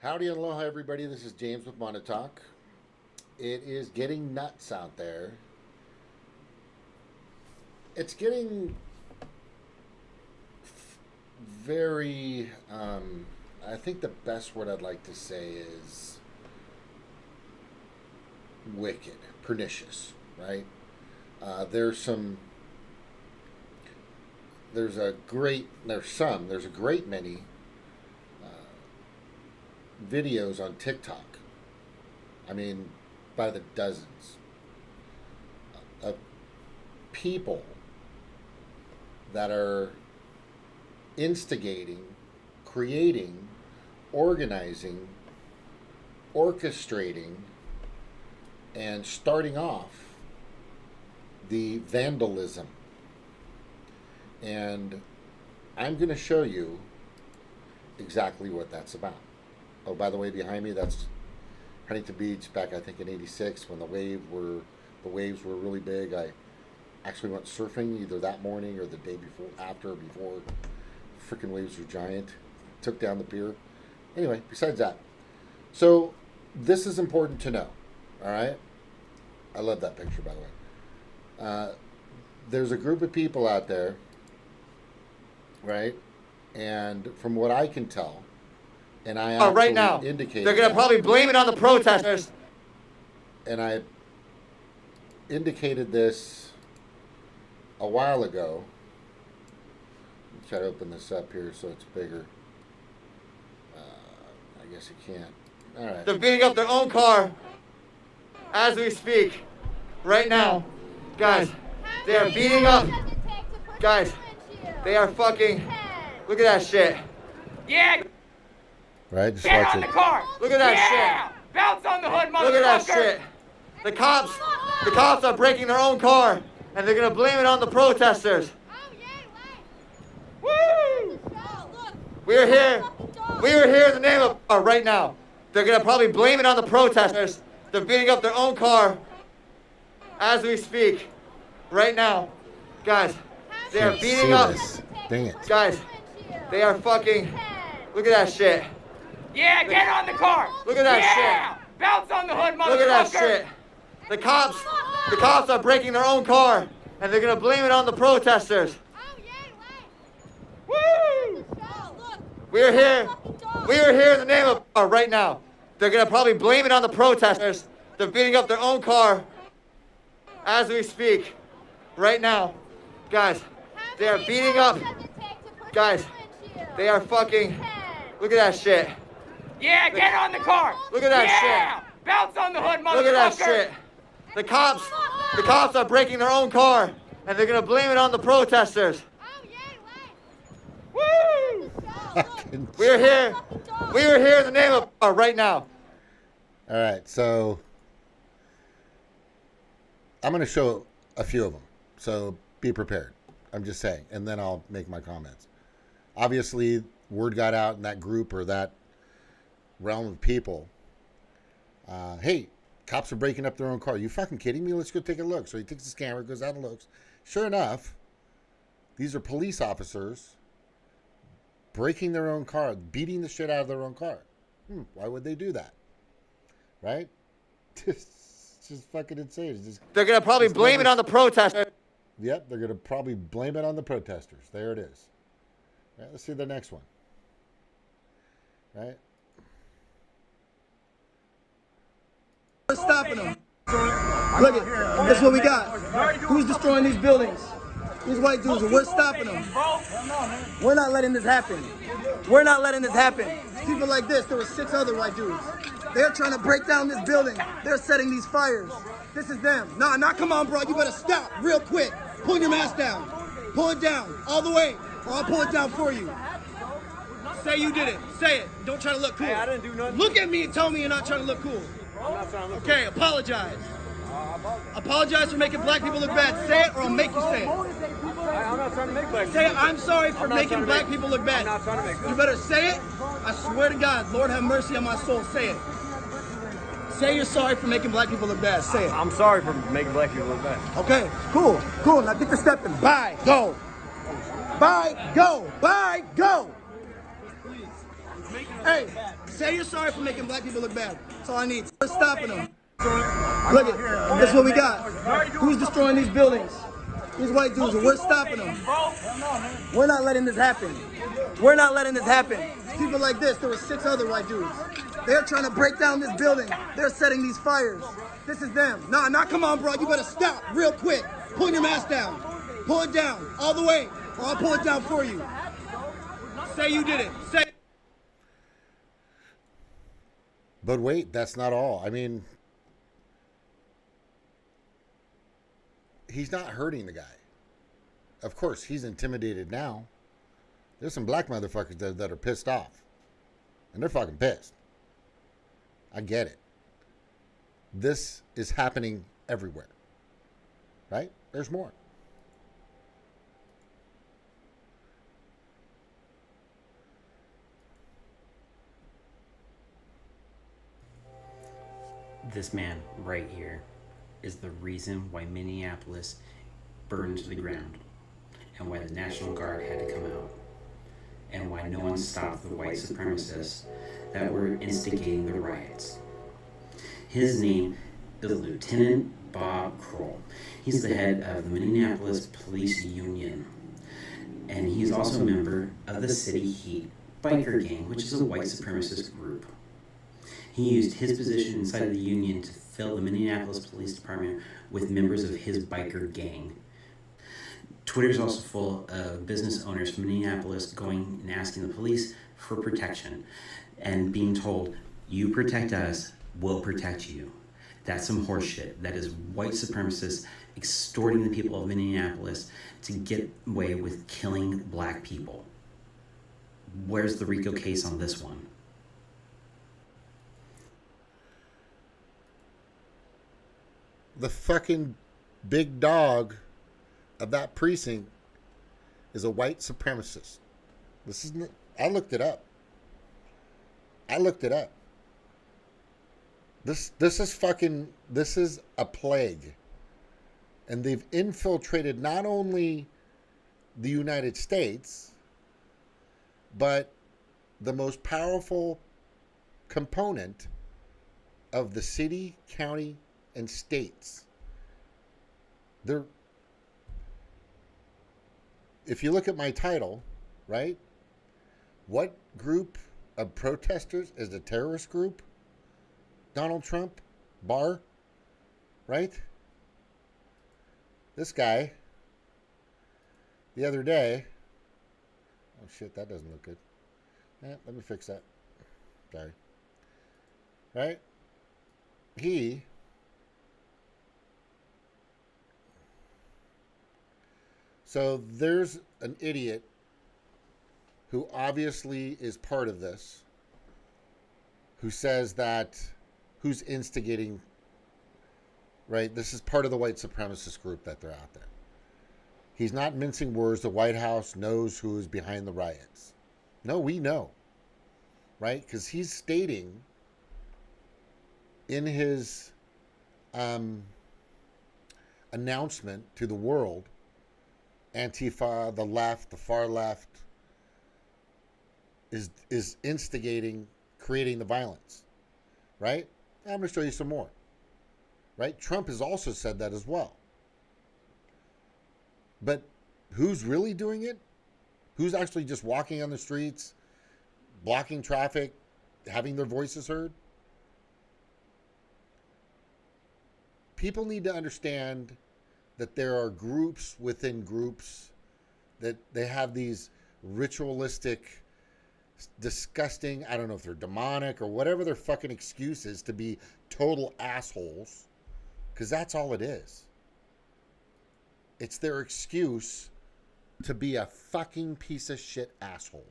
Howdy and aloha, everybody. This is James with Montauk. It is getting nuts out there. It's getting very, I think the best word I'd like to say is wicked, pernicious, right? There's a great many videos on TikTok. I mean, by the dozens of people that are instigating, creating, organizing, orchestrating, and starting off the vandalism. And I'm going to show you exactly what that's about. Oh, by the way, behind me, that's Huntington Beach back, I think, in '86 when the waves were really big. I actually went surfing either that morning or the day before, before. Freaking waves were giant. Took down the pier. Anyway, besides that. So, this is important to know, all right? I love that picture, by the way. There's a group of people out there, right? And from what I can tell, and I actually right now, indicated they're going to probably blame it on the protesters. And I indicated this a while ago. Let me try to open this up here so it's bigger. I guess you can't. All right. They're beating up their own car as we speak. Right now. Guys, they are beating up. Guys, they are fucking. Look at that shit. Yeah. Right, just Get watch on it. the car. Look at that shit. Bounce on the hood, motherfucker. Look at that shit. The cops are breaking their own car, and they're gonna blame it on the protesters. Woo! We are here in the name of right now. They're gonna probably blame it on the protesters. They're beating up their own car as we speak. Right now. Guys, they are beating up. Dang it. Guys, they are fucking. Look at that shit. Yeah, get on the car. Look at that shit. Bounce on the hood, motherfucker. Look at that shit. The cops are breaking their own car, and they're gonna blame it on the protesters. Woo! We are here in the name of right now. They're gonna probably blame it on the protesters. They're beating up their own car as we speak. Right now. Guys, they are beating up. Guys, they are fucking. Look at that shit. Yeah, get on the car. Look at that shit. Bounce on the hood, motherfucker. Look at that shit. The cops are breaking their own car, and they're gonna blame it on the protesters. Woo! We are here in the name of right now. All right, so I'm going to show a few of them. So be prepared. I'm just saying, and then I'll make my comments. Obviously, word got out in that group or that realm of people. Hey, cops are breaking up their own car. You fucking kidding me? Let's go take a look. So he takes his camera, goes out and looks. Sure enough, these are police officers breaking their own car, beating the shit out of their own car. Why would they do that? Right? It's just fucking insane. They're going to probably blame it on the protesters. Yep, they're going to probably blame it on the protesters. There it is. Right, let's see the next one. Right? We're stopping them. Look at this is what we got. Who's destroying these buildings? These white dudes, and we're stopping them. We're not letting this happen. We're not letting this happen. People like this, there were 6 other white dudes. They're trying to break down this building. They're setting these fires. This is them. Nah, come on, bro. You better stop real quick. Pull your mask down. Pull it down all the way, or I'll pull it down for you. Say you did it. Say it. Don't try to look cool. Hey, I didn't do nothing. Look at me and tell me you're not trying to look cool. I'm not trying to look Okay, apologize. Apologize for making black people look bad. Say it or I'll make you say it. I'm not trying to make black people Say look I'm sorry for making black people look bad. I'm not trying to make You better say it. I swear to God, Lord have mercy on my soul. Say it. Say you're sorry for making black people look bad. Say it. I'm sorry for making black people look bad. Okay, cool. Now get the step in. Bye, go. Bye, go. Bye, go. Please. It's making Hey, say you're sorry for making black people look bad. That's all I need. We're stopping them. Look at, that's what we got. Who's destroying these buildings? These white dudes, and we're stopping them. We're not letting this happen. We're not letting this happen. People like this, there were 6 other white dudes. They're trying to break down this building. They're setting these fires. This is them. Nah, come on, bro. You better stop real quick. Pull your mask down. Pull it down all the way, or I'll pull it down for you. Say you did it. Say. But wait, that's not all. I mean, he's not hurting the guy. Of course, he's intimidated now. There's some black motherfuckers that are pissed off. And they're fucking pissed. I get it. This is happening everywhere. Right? There's more. This man right here is the reason why Minneapolis burned to the ground, and why the National Guard had to come out, and why no one stopped the white supremacists that were instigating the riots. His name is Lieutenant Bob Kroll. He's the head of the Minneapolis Police Union, and he's also a member of the City Heat biker gang, which is a white supremacist group. He used his position inside of the union to fill the Minneapolis Police Department with members of his biker gang. Twitter is also full of business owners from Minneapolis going and asking the police for protection and being told, you protect us, we'll protect you. That's some horseshit. That is white supremacists extorting the people of Minneapolis to get away with killing black people. Where's the RICO case on this one? The fucking big dog of that precinct is a white supremacist. This isn't. I looked it up. This is a plague. And they've infiltrated not only the United States, but the most powerful component of the city, county, and states. If you look at my title, right? What group of protesters is the terrorist group? Donald Trump, Barr, right? This guy, the other day, oh shit, that doesn't look good. Let me fix that. Sorry. Right? So there's an idiot who obviously is part of this, who says that, who's instigating, right? This is part of the white supremacist group that they're out there. He's not mincing words. The White House knows who is behind the riots. No, we know, right? Because he's stating in his announcement to the world, Antifa, the left, the far left, is instigating, creating the violence, right? I'm going to show you some more, right? Trump has also said that as well. But who's really doing it? Who's actually just walking on the streets, blocking traffic, having their voices heard? People need to understand that there are groups within groups, that they have these ritualistic, disgusting, I don't know if they're demonic or whatever their fucking excuse is to be total assholes, because that's all it is. It's their excuse to be a fucking piece of shit asshole.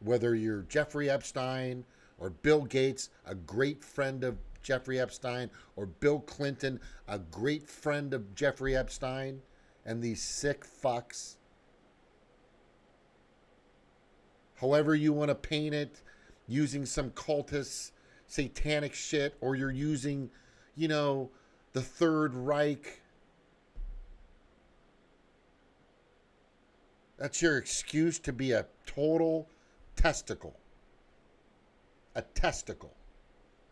Whether you're Jeffrey Epstein or Bill Gates, a great friend of Jeffrey Epstein, or Bill Clinton, a great friend of Jeffrey Epstein, and these sick fucks. However you want to paint it, using some cultist, satanic shit, or you're using, the Third Reich. That's your excuse to be a total testicle. A testicle.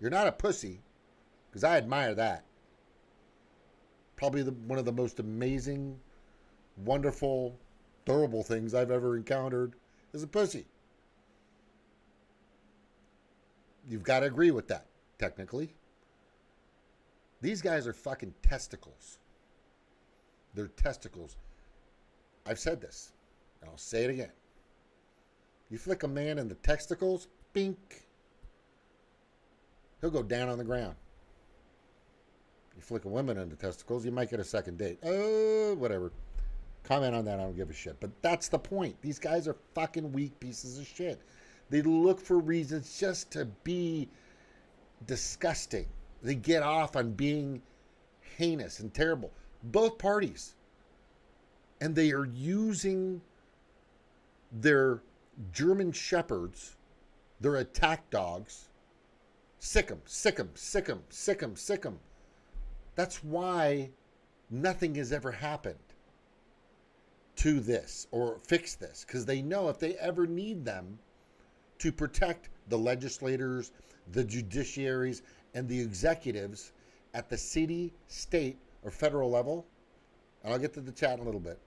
You're not a pussy, because I admire that. Probably one of the most amazing, wonderful, durable things I've ever encountered is a pussy. You've got to agree with that, technically. These guys are fucking testicles. They're testicles. I've said this, and I'll say it again. You flick a man in the testicles, bink, he'll go down on the ground. You flick a woman in the testicles, you might get a second date. Oh, whatever. Comment on that, I don't give a shit. But that's the point. These guys are fucking weak pieces of shit. They look for reasons just to be disgusting. They get off on being heinous and terrible. Both parties. And they are using their German shepherds, their attack dogs. Sick 'em, sick 'em, sick 'em, sick 'em, sick 'em. That's why nothing has ever happened to this or fix this. Because they know if they ever need them to protect the legislators, the judiciaries, and the executives at the city, state, or federal level, and I'll get to the chat in a little bit,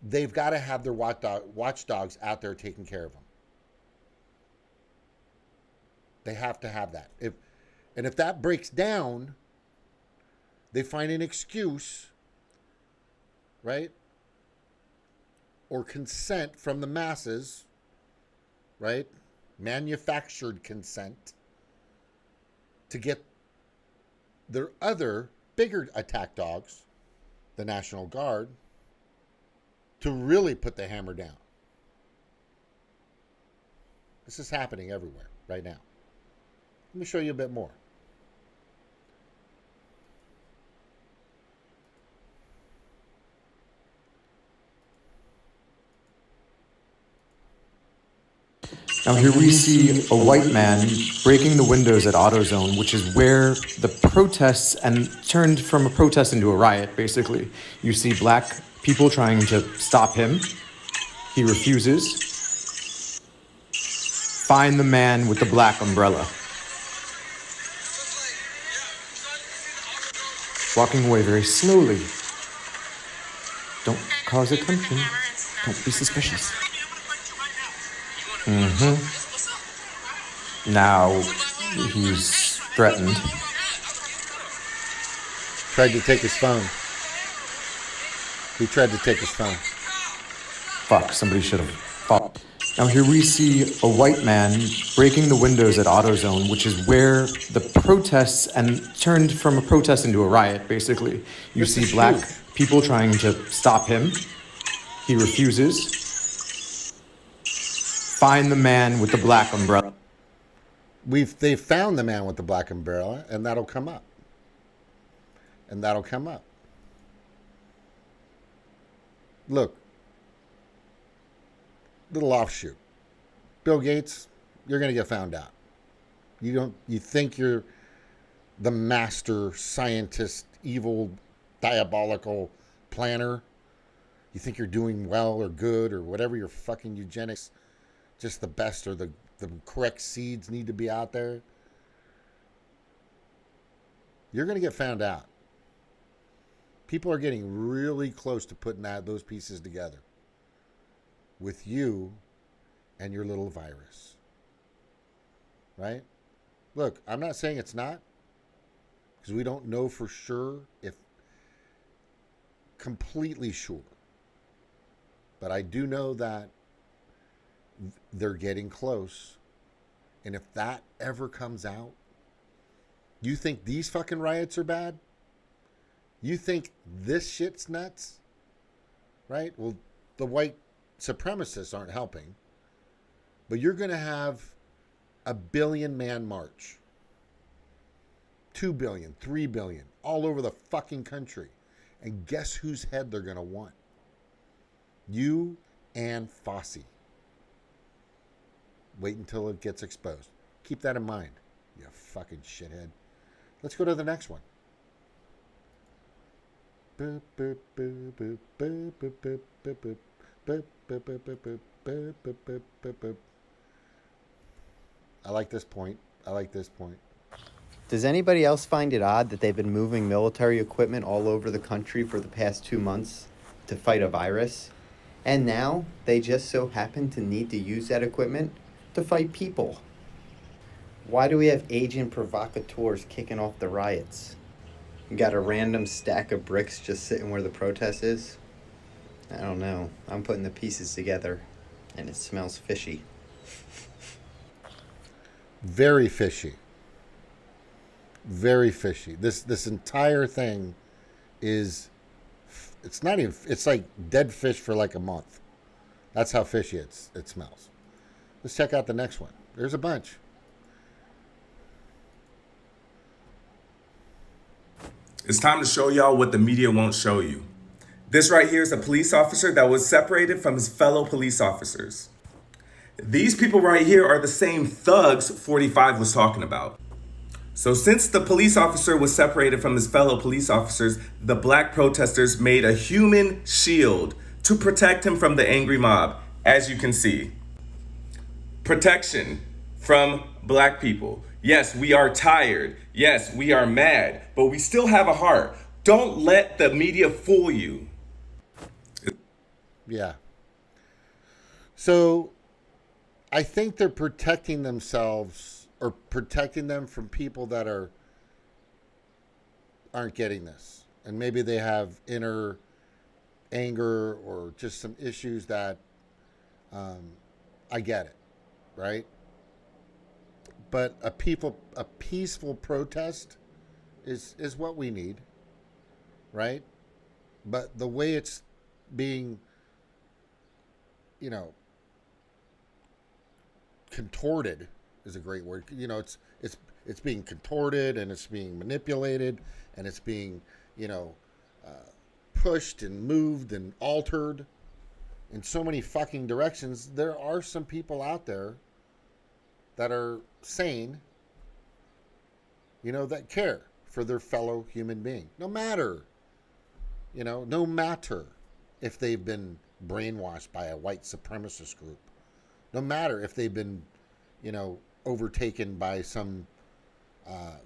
they've got to have their watchdogs out there taking care of them. They have to have that. If that breaks down, they find an excuse, right? Or consent from the masses, right? Manufactured consent to get their other bigger attack dogs, the National Guard, to really put the hammer down. This is happening everywhere right now. Let me show you a bit more. Now here we see a white man breaking the windows at AutoZone, which is where the protests and turned from a protest into a riot, basically. You see black people trying to stop him. He refuses. Find the man with the black umbrella. Walking away very slowly. Don't cause attention. Don't be suspicious. Now he's threatened. Tried to take his phone. He tried to take his phone. Fuck, somebody should have fought. Now here we see a white man breaking the windows at AutoZone, which is where the protests and turned from a protest into a riot, basically. You This see is black huge. people trying to stop him. He refuses. Find the man with the black umbrella. They've found the man with the black umbrella, and that'll come up. And that'll come up. Look. Little offshoot. Bill Gates, you're going to get found out. You think you're the master scientist, evil, diabolical planner. You think you're doing well or good or whatever your fucking eugenics, just the best or the correct seeds need to be out there. You're going to get found out. People are getting really close to putting those pieces together with you and your little virus. Right? Look, I'm not saying it's not, because we don't know for sure, if completely sure. But I do know that they're getting close. And if that ever comes out, you think these fucking riots are bad? You think this shit's nuts? Right? Well, the white supremacists aren't helping. But you're going to have a 1 billion man march. 2 billion, 3 billion, all over the fucking country. And guess whose head they're going to want? You and Fossey. Wait until it gets exposed. Keep that in mind, you fucking shithead. Let's go to the next one. Boop, boop, boop, boop, boop, boop, boop, boop, boop. Boop, boop, boop, boop, boop, boop, boop, boop, boop, boop. I like this point. I like this point. Does anybody else find it odd that they've been moving military equipment all over the country for the past 2 months to fight a virus? And now they just so happen to need to use that equipment to fight people. Why do we have agent provocateurs kicking off the riots? You got a random stack of bricks just sitting where the protest is? I don't know. I'm putting the pieces together, and it smells fishy. Very fishy. Very fishy. This entire thing is, it's not even, it's like dead fish for like a month. That's how fishy it smells. Let's check out the next one. There's a bunch. It's time to show y'all what the media won't show you. This right here is a police officer that was separated from his fellow police officers. These people right here are the same thugs 45 was talking about. So since the police officer was separated from his fellow police officers, the black protesters made a human shield to protect him from the angry mob, as you can see. Protection from black people. Yes, we are tired. Yes, we are mad, but we still have a heart. Don't let the media fool you. Yeah. So I think they're protecting themselves or protecting them from people that aren't getting this. And maybe they have inner anger or just some issues that I get it, right? But a peaceful protest is what we need, right? But the way it's being, contorted is a great word. It's being contorted and it's being manipulated and it's being, pushed and moved and altered in so many fucking directions. There are some people out there that are sane, that care for their fellow human being. No matter if they've been brainwashed by a white supremacist group. No matter if they've been, overtaken by some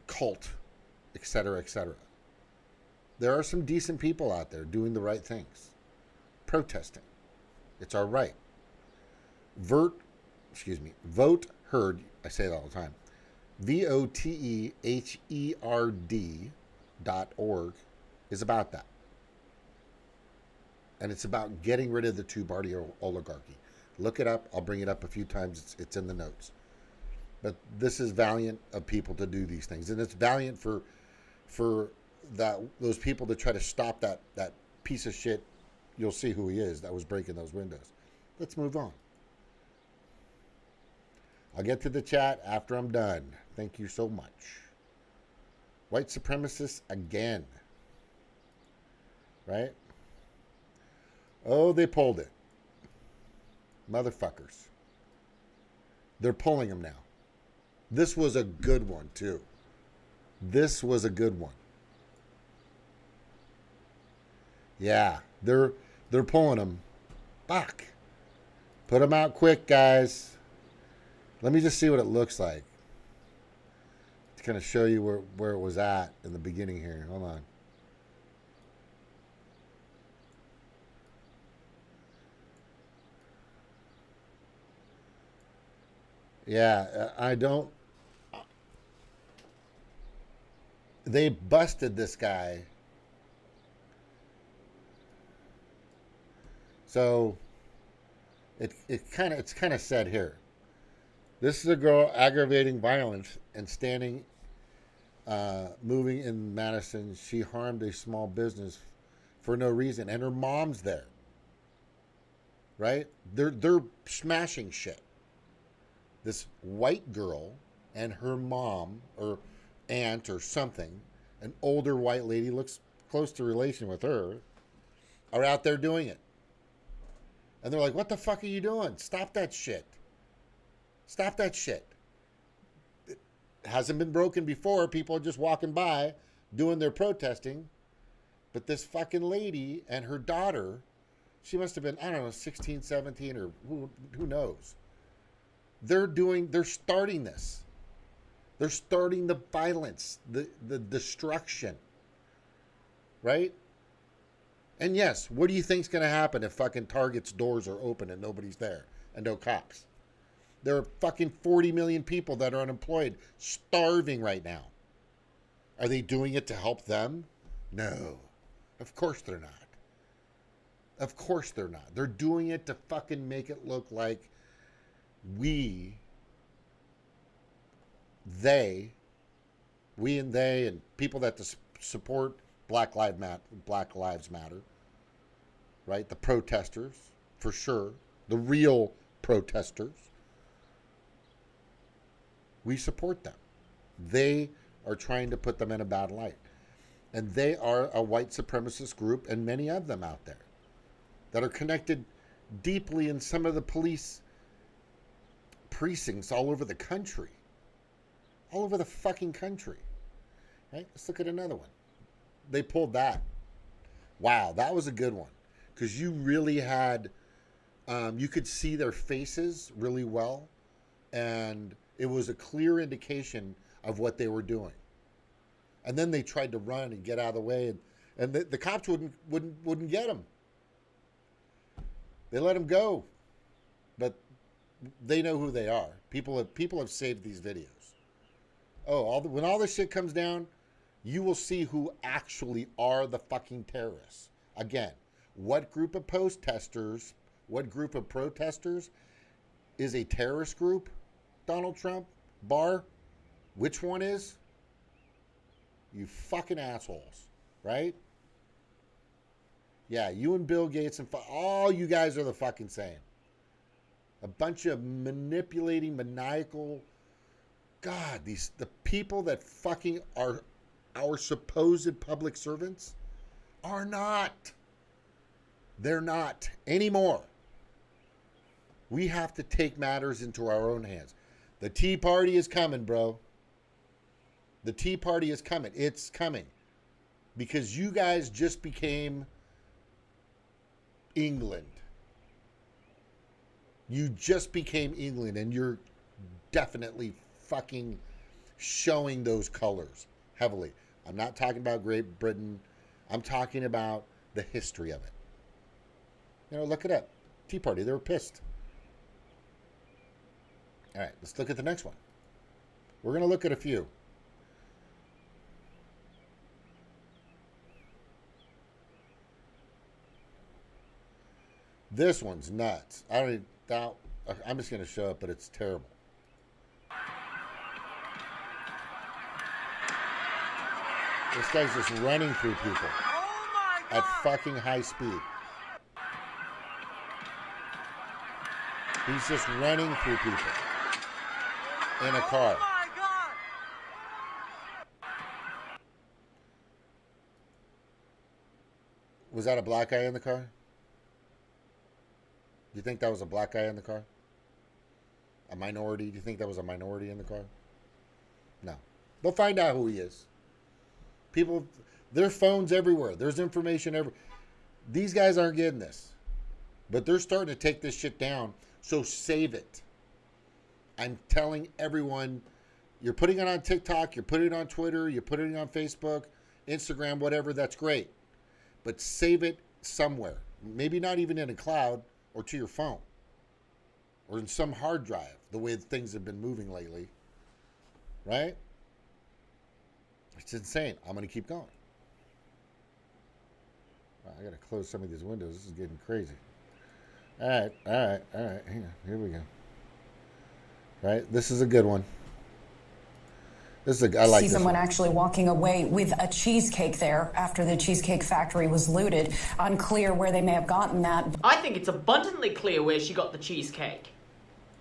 cult, et cetera, et cetera. There are some decent people out there doing the right things. Protesting. It's our right. Vote heard, I say that all the time. VOTEHERD.org is about that. And it's about getting rid of the two-party oligarchy. Look it up. I'll bring it up a few times. It's in the notes. But this is valiant of people to do these things. And it's valiant for those people to try to stop that piece of shit. You'll see who he is that was breaking those windows. Let's move on. I'll get to the chat after I'm done. Thank you so much. White supremacists again. Right? Oh, they pulled it. Motherfuckers. They're pulling them now. This was a good one, too. This was a good one. Yeah, they're pulling them. Fuck. Put them out quick, guys. Let me just see what it looks like. To kind of show you where it was at in the beginning here. Hold on. Yeah, I don't. They busted this guy. So it's kind of said here. This is a girl aggravating violence and moving in Madison. She harmed a small business for no reason, and her mom's there. Right? They're smashing shit. This white girl and her mom or aunt or something, an older white lady, looks close to relation with her, are out there doing it. And they're like, what the fuck are you doing? Stop that shit. Stop that shit. It hasn't been broken before. People are just walking by doing their protesting. But this fucking lady and her daughter She must have been, I don't know, 16, 17, or who knows. They're starting this. They're starting the violence, the destruction. Right? And yes, what do you think's going to happen if fucking Target's doors are open and nobody's there and no cops? There are fucking 40 million people that are unemployed, starving right now. Are they doing it to help them? No. Of course they're not. Of course they're not. They're doing it to fucking make it look like we and they and people that support Black Lives Matter, right? The protesters, for sure. The real protesters. We support them. They are trying to put them in a bad light. And they are a white supremacist group, and many of them out there that are connected deeply in some of the police precincts all over the country. All over the fucking country. Right? Let's look at another one. They pulled that. Wow, that was a good one. Because you really had, you could see their faces really well. And it was a clear indication of what they were doing. And then they tried to run and get out of the way. And the cops wouldn't get them. They let them go. But they know who they are. People have saved these videos. Oh, when all this shit comes down, you will see who actually are the fucking terrorists. Again, what group of protesters is a terrorist group? Donald Trump? Barr? Which one is? You fucking assholes, right? Yeah, you and Bill Gates and all you guys are the fucking same. A bunch of manipulating, maniacal... God, the people that fucking are our supposed public servants are not. They're not anymore. We have to take matters into our own hands. The Tea Party is coming, bro. The Tea Party is coming. It's coming. Because you guys just became England. You just became England, and you're definitely fucking showing those colors heavily. I'm not talking about Great Britain. I'm talking about the history of it. You know, look it up. Tea Party, they were pissed. All right, let's look at the next one. We're going to look at a few. This one's nuts. I'm just going to show it, but it's terrible. This guy's just running through people at fucking high speed. He's just running through people in a car. Was that a black guy in the car? Do you think that was a black guy in the car? A minority? Do you think that was a minority in the car? No. They'll find out who he is. People, their phones everywhere. There's information everywhere. These guys aren't getting this. But they're starting to take this shit down. So save it. I'm telling everyone, you're putting it on TikTok, you're putting it on Twitter, you're putting it on Facebook, Instagram, whatever, that's great. But save it somewhere. Maybe not even in a cloud or to your phone. Or in some hard drive, the way things have been moving lately. Right? It's insane. I'm going to keep going. I got to close some of these windows. This is getting crazy. All right. Hang on. Here we go. Right? This is a good one. I like see this someone one. actually walking away with a cheesecake there after the Cheesecake Factory was looted. Unclear where they may have gotten that. I think it's abundantly clear where she got the cheesecake.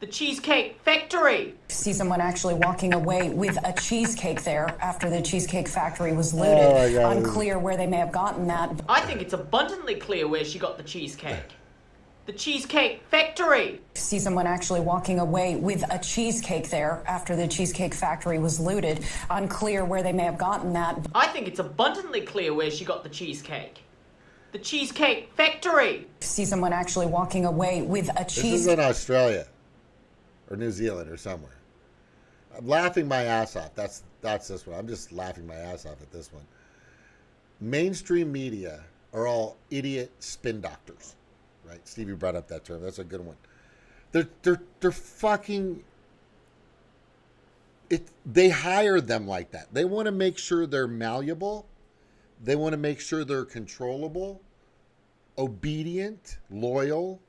The Cheesecake Factory. See someone actually walking away with a cheesecake there after the Cheesecake Factory was looted. Oh my God. Unclear where they may have gotten that. I think it's abundantly clear where she got the cheesecake. The Cheesecake Factory. See someone actually walking away with a cheesecake there after the Cheesecake Factory was looted. Unclear where they may have gotten that. I think it's abundantly clear where she got the cheesecake. The Cheesecake Factory. See someone actually walking away with a This cheese. is in Australia or New Zealand or somewhere. I'm laughing my ass off. That's this one. I'm just laughing my ass off at this one. Mainstream media are all idiot spin doctors, right? Stevie brought up that term. That's a good one. They're fucking. They hire them like that. They want to make sure they're malleable. They want to make sure they're controllable, obedient, loyal.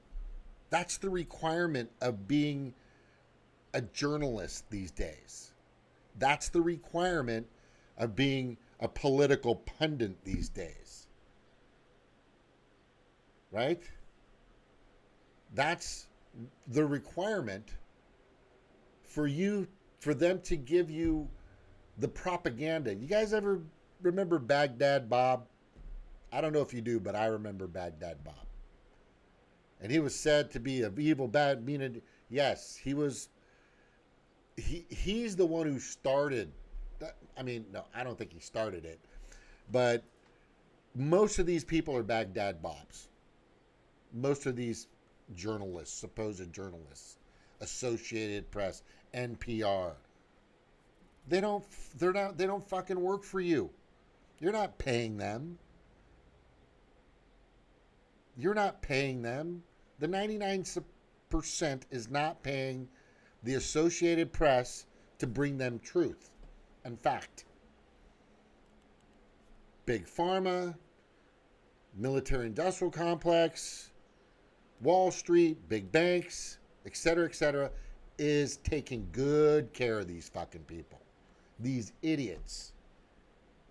That's the requirement of being a journalist these days. That's the requirement of being a political pundit these days. Right? That's the requirement for them to give you the propaganda. You guys ever remember Baghdad Bob? I don't know if you do, but I remember Baghdad Bob. And he was said to be an evil, bad, meaning, yes, he was. He's the one who started. I mean, no, I don't think he started it, but most of these people are Baghdad Bobs. Most of these journalists, supposed journalists, Associated Press, NPR. They don't fucking work for you. You're not paying them. You're not paying them. The 99% is not paying the Associated Press to bring them truth and fact. Big Pharma, military industrial complex, Wall Street, big banks, etc., is taking good care of these fucking people. These idiots.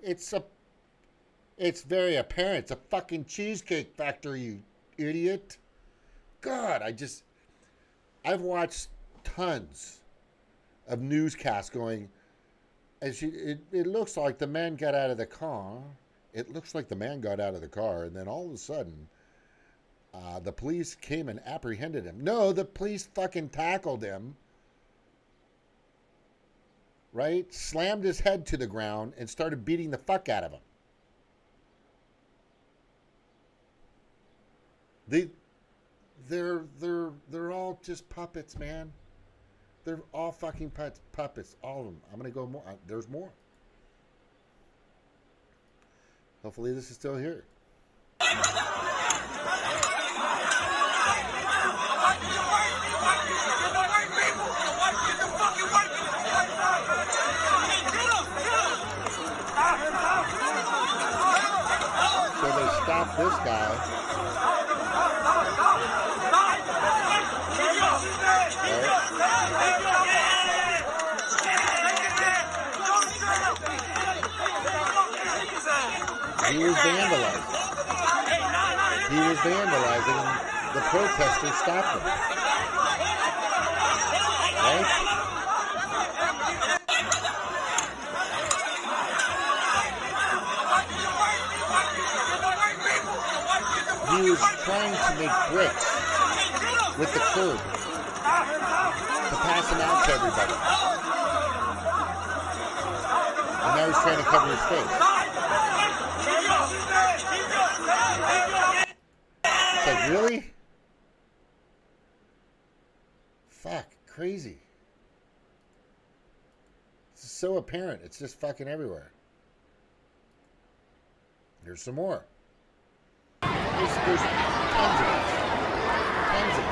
It's very apparent. It's a fucking cheesecake factory, you idiot. God, I've watched tons of newscasts going, it looks like the man got out of the car. It looks like the man got out of the car, and then all of a sudden, the police came and apprehended him. No, the police fucking tackled him, right? Slammed his head to the ground and started beating the fuck out of him. They're all just puppets, man. They're all fucking puppets, all of them. I'm gonna go more. There's more. Hopefully, this is still here. So they stopped this guy. He was vandalizing. The protesters stopped him. Right? He was trying to make bricks with the curb to pass them out to everybody. And now he's trying to cover his face. It's like, really? Fuck, crazy. This is so apparent. It's just fucking everywhere. Here's some more. There's tons of these. Tons of these.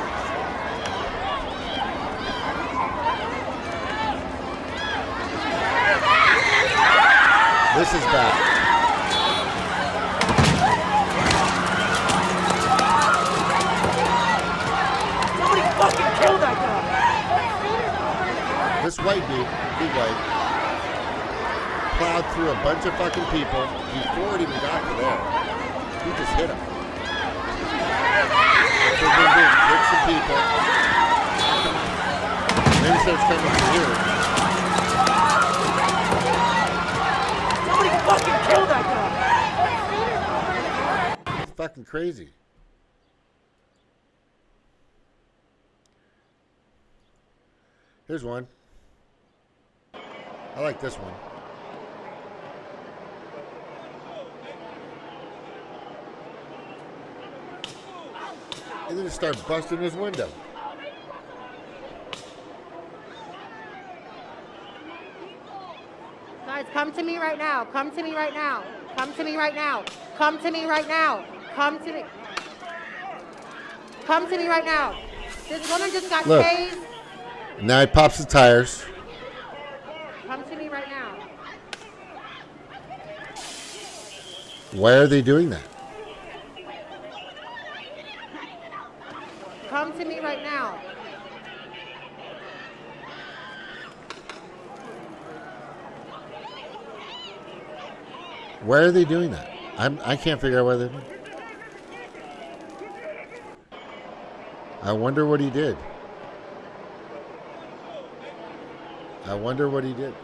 This is bad. Somebody fucking kill that guy! This white dude, big white, plowed through a bunch of fucking people before it even got to there. He just hit him. So boom, boom, hit some people. Then he starts coming through here. Somebody fucking kill that guy! It's fucking crazy. Here's one. I like this one. And then just start busting his window. Guys, come to me right now. Come to me right now. Come to me right now. Come to me right now. Come to me. Come to me right now. This woman just got Look. tased. Now he pops the tires. Come to me right now. Why are they doing that? Come to me right now. Why are they doing that? I can't figure out why they're doing it. I wonder what he did. I wonder what he did.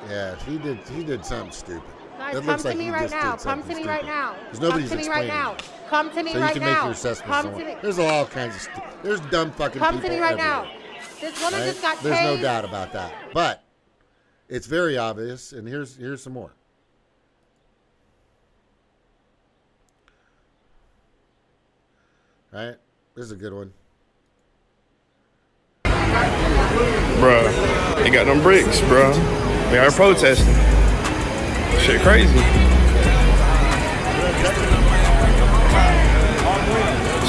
Yeah, he did something stupid. Guys, It come looks to like me he right just now. did Come to something me right stupid. now. Because Come nobody's to me right explaining now. it. Come to me So you right can make now. your assessments. Come on to me. There's all kinds of there's dumb fucking Come people to me right everywhere, now. This woman right? just got There's no tased. doubt about that. But it's very obvious, and here's some more. Right? This is a good one. Bruh, they got them bricks, bruh. They are protesting. Shit crazy.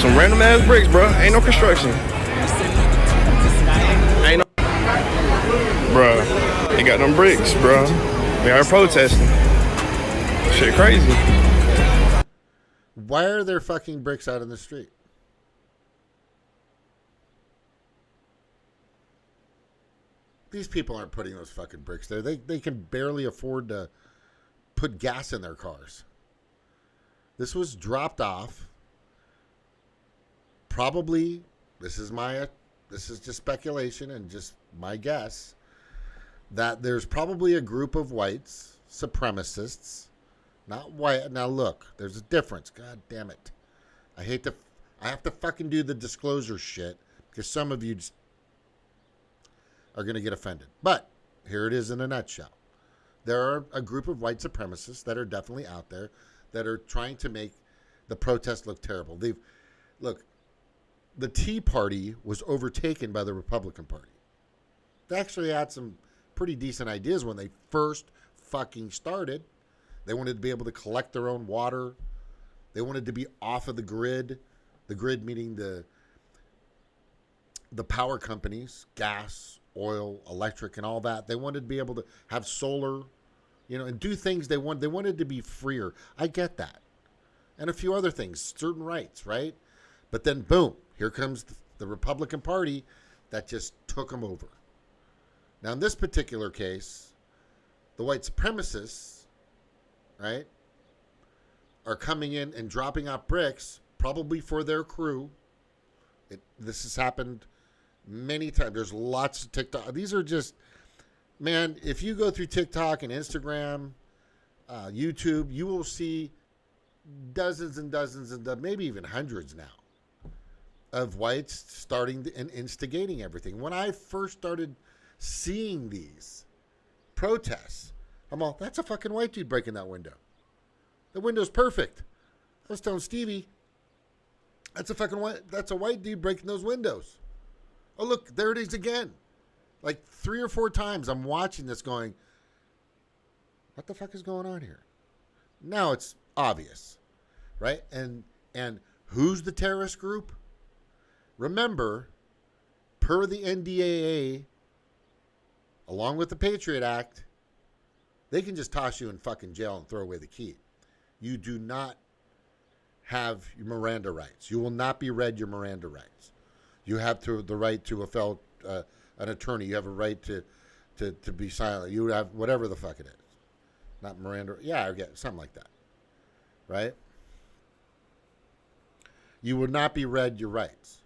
Some random ass bricks, bruh. Ain't no construction. Ain't no. Bruh, they got them bricks, bruh. They are protesting. Shit crazy. Why are there fucking bricks out in the street? These people aren't putting those fucking bricks there. They can barely afford to put gas in their cars. This was dropped off. Probably, this is just speculation and just my guess, that there's probably a group of whites, supremacists, not white. Now look, there's a difference. God damn it. I have to fucking do the disclosure shit because some of you just are going to get offended. But here it is in a nutshell. There are a group of white supremacists that are definitely out there that are trying to make the protest look terrible. Look, the Tea Party was overtaken by the Republican Party. They actually had some pretty decent ideas when they first fucking started. They wanted to be able to collect their own water. They wanted to be off of the grid. The grid meaning the power companies, gas, oil, electric, and all that. They wanted to be able to have solar, and do things they want. They wanted to be freer. I get that. And a few other things, certain rights, right? But then, boom, here comes the Republican Party that just took them over. Now, in this particular case, the white supremacists, right, are coming in and dropping out bricks, probably for their crew. This has happened many times. There's lots of TikTok. These are just, man, if you go through TikTok and Instagram, YouTube, you will see dozens and dozens and maybe even hundreds now of whites starting and instigating everything. When I first started seeing these protests, I'm all, that's a fucking white dude breaking that window. The window's perfect. I was telling Stevie, that's a white dude breaking those windows. Oh, look, there it is again. Like 3 or 4 times I'm watching this going, what the fuck is going on here? Now it's obvious, right? And who's the terrorist group? Remember, per the NDAA, along with the Patriot Act, they can just toss you in fucking jail and throw away the key. You do not have your Miranda rights. You will not be read your Miranda rights. You have the right to an attorney. You have a right to be silent. You have whatever the fuck it is. Not Miranda. Yeah, I get something like that. Right? You will not be read your rights.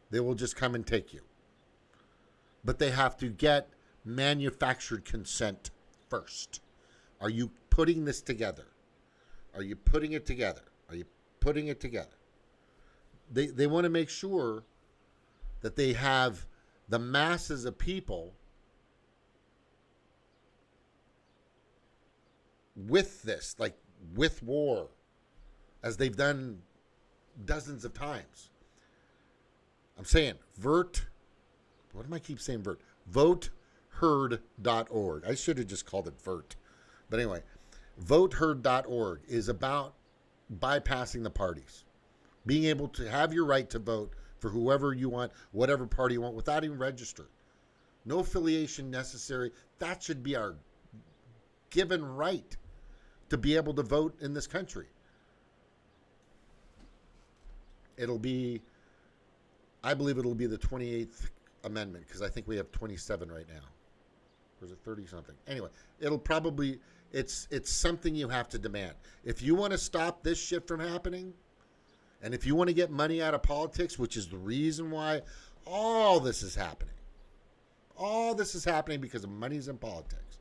They will just come and take you. But they have to get manufactured consent first. Are you putting this together? Are you putting it together? Are you putting it together? They want to make sure that they have the masses of people with this, like with war, as they've done dozens of times. I'm saying Vert. What am I keep saying Vert? VoteHeard.org. I should have just called it Vert. But anyway, VoteHeard.org is about bypassing the parties. Being able to have your right to vote for whoever you want, whatever party you want, without even register. No affiliation necessary. That should be our given right to be able to vote in this country. I believe it'll be the 28th Amendment, because I think we have 27 right now. Or is it 30 something? Anyway, it's something you have to demand. If you want to stop this shit from happening, and if you want to get money out of politics, which is the reason why all this is happening. All this is happening because of money's in politics.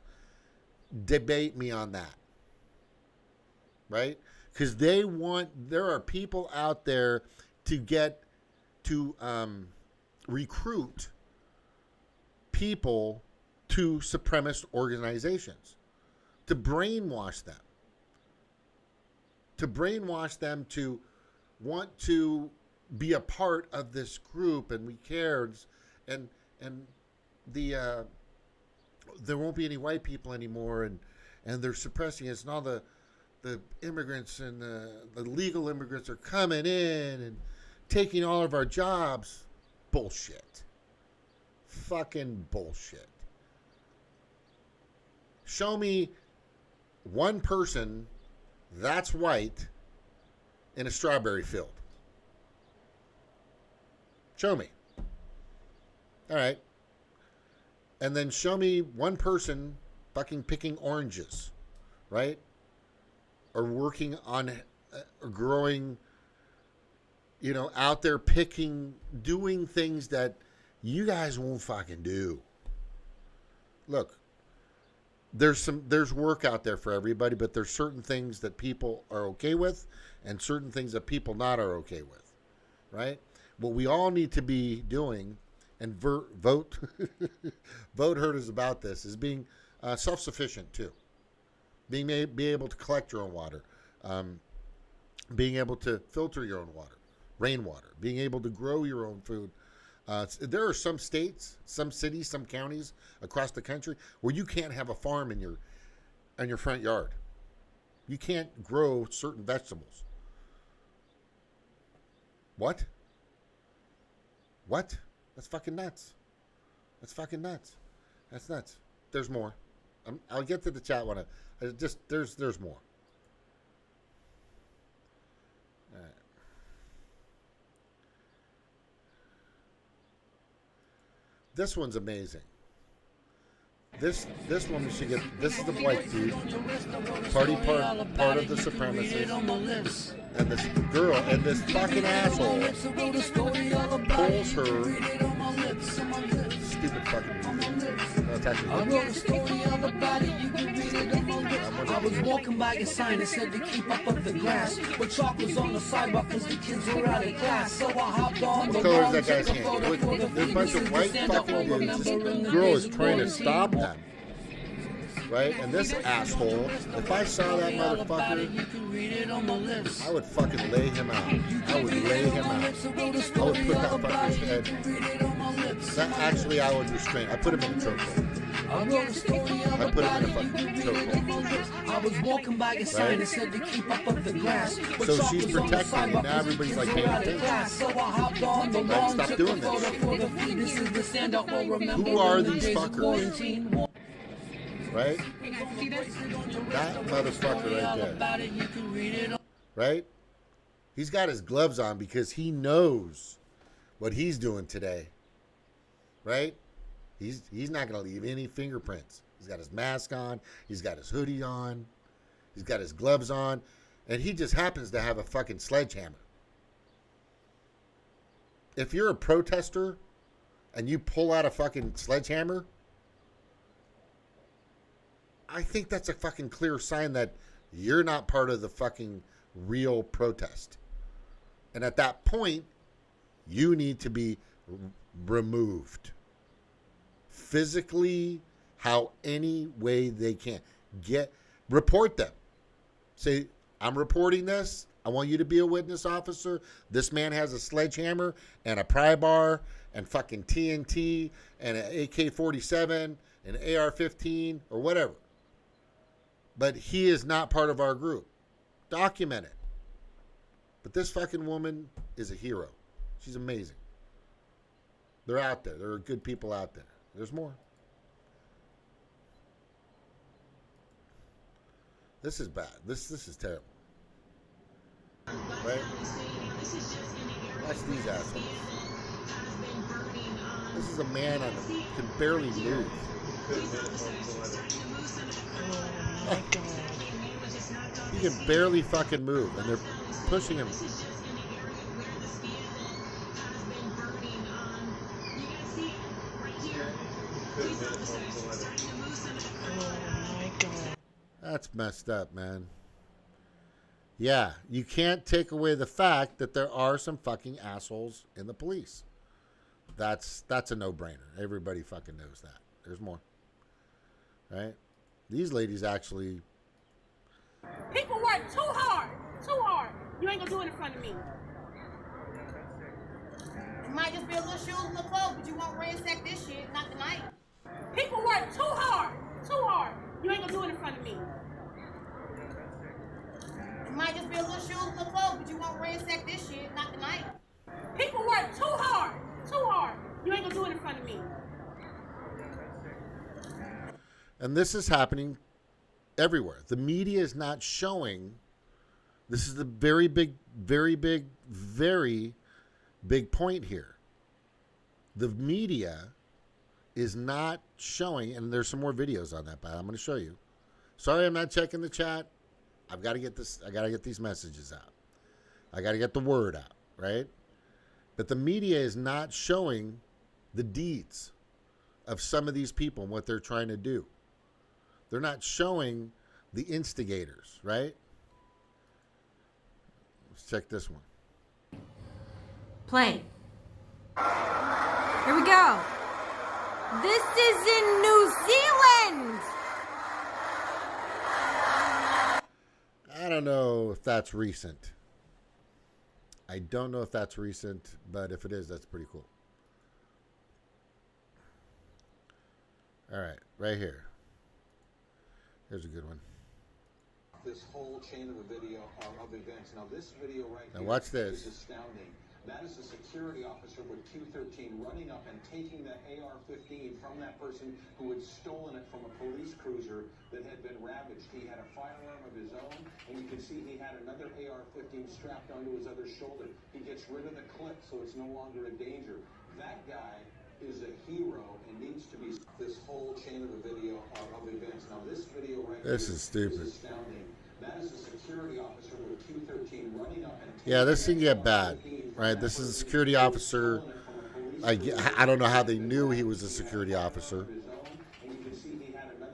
Debate me on that. Right? Because there are people out there to recruit people to supremacist organizations, to brainwash them to want to be a part of this group, and we care, and there won't be any white people anymore, and they're suppressing us, and all the immigrants and the legal immigrants are coming in and taking all of our jobs. Bullshit. Fucking bullshit. Show me one person that's white in a strawberry field. Show me. All right. And then show me one person fucking picking oranges, right? Or working on or growing, out there doing things that you guys won't fucking do. Look, there's work out there for everybody, but there's certain things that people are okay with and certain things that people not are okay with, right? What we all need to be doing, and vote Heard is about this, is being self-sufficient too. Being able to collect your own water, being able to filter your own water, rainwater, being able to grow your own food. There are some states, some cities, some counties across the country where you can't have a farm in your front yard. You can't grow certain vegetables. What? That's fucking nuts. That's nuts. There's more. I'll get to the chat one. There's more. All right. This one's amazing. This one we should get. This is the white dude, part of the supremacists, and this girl and this fucking asshole pulls her stupid fucking. I wrote a story on the body you can read it on my lips. I was walking by a sign that said to keep up the grass, but chalk was on the sidewalk because the kids were out of class. So I hopped on the lawn. What color is that guy's hand? There's a bunch of white fucking dudes. This girl is trying to stop them. Right? And this asshole, if I saw that motherfucker, I would fucking lay him out. I would put that fucker's head. Actually, I would restrain. I put him in a chokehold. I put him in a fucking chokehold. I was walking by a sign that said to keep up the grass. So she's protecting, and now everybody's like paying attention. Stop doing this. Who are these fuckers? Right? That motherfucker right there. Right? He's got his gloves on because he knows what he's doing today. Right? He's not going to leave any fingerprints. He's got his mask on. He's got his hoodie on. He's got his gloves on. And he just happens to have a fucking sledgehammer. If you're a protester and you pull out a fucking sledgehammer, I think that's a fucking clear sign that you're not part of the fucking real protest. And at that point, you need to be removed. Physically, how any way they can. Report them. Say, I'm reporting this. I want you to be a witness officer. This man has a sledgehammer and a pry bar and fucking TNT and an AK-47 and an AR-15 or whatever. But he is not part of our group. Document it. But this fucking woman is a hero. She's amazing. They're out there. There are good people out there. There's more. This is bad. This is terrible. Right? Watch these assholes. This is a man that can barely move. He can barely fucking move, and they're pushing him. That's messed up, man. Yeah, you can't take away the fact that there are some fucking assholes in the police. That's a no-brainer. Everybody fucking knows that. There's more. Right? These ladies actually... People work too hard. Too hard. You ain't gonna do it in front of me. It might just be a little shoes and a little clothes, but you won't ransack this shit, not tonight. People work too hard. Too hard. You ain't gonna do it in front of me. It might just be a little shoes and a little clothes, but you won't ransack this shit, not tonight. People work too hard. Too hard. You ain't gonna do it in front of me. And this is happening everywhere. The media is not showing. This is the very big point here. The media is not showing, and there's some more videos on that, but I'm going to show you. Sorry, I'm not checking the chat. I've got to get this. I got to get these messages out. I got to get the word out, right? But the media is not showing the deeds of some of these people and what they're trying to do. They're not showing the instigators, right? Let's check this one. Plane. Here we go. This is in New Zealand. I don't know if that's recent. I don't know if that's recent, but if it is, that's pretty cool. All right, right here. Here's a good one. This whole chain of a video of events. Now, this video right now here watch this. is astounding. That is a security officer with 213 running up and taking the AR-15 from that person who had stolen it from a police cruiser that had been ravaged. He had a firearm of his own, and you can see he had another AR-15 strapped onto his other shoulder. He gets rid of the clip, so it's no longer a danger. That guy is a hero and needs to be. This whole chain of a video of events. Now, this video right here is stupid. Is astounding. That is a security officer with 213 running up and Yeah, this can get bad, right? This is a security officer. I don't know how they knew he was a security officer.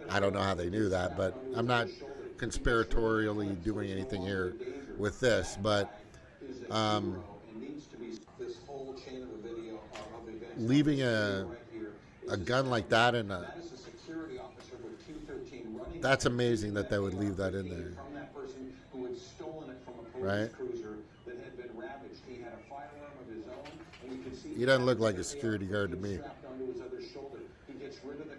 I don't know how they knew that, but I'm not conspiratorially doing anything here with this. But leaving a gun like that in a... That's amazing that they would leave that in there. Right? He doesn't look like a security guard to me.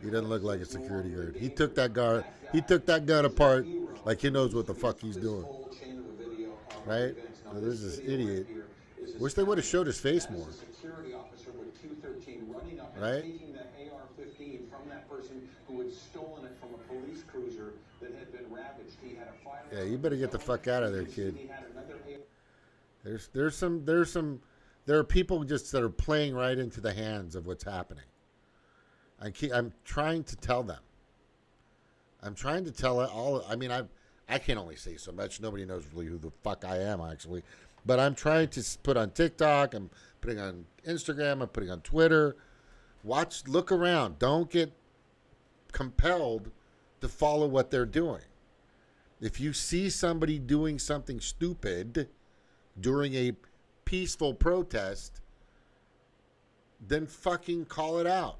He doesn't look like a security guard. He took that guard. He took that gun apart like he knows what the fuck he's doing. Right? Now, this is idiot. Wish they would have showed his face more. Right? Yeah, you better get the fuck out of there, kid. There are people just that are playing right into the hands of what's happening. I'm trying to tell them. I'm trying to tell all. I mean, I can only say so much. Nobody knows really who the fuck I am, actually. But I'm trying to put on TikTok. I'm putting on Instagram. I'm putting on Twitter. Look around. Don't get compelled to follow what they're doing. If you see somebody doing something stupid during a peaceful protest, then fucking call it out.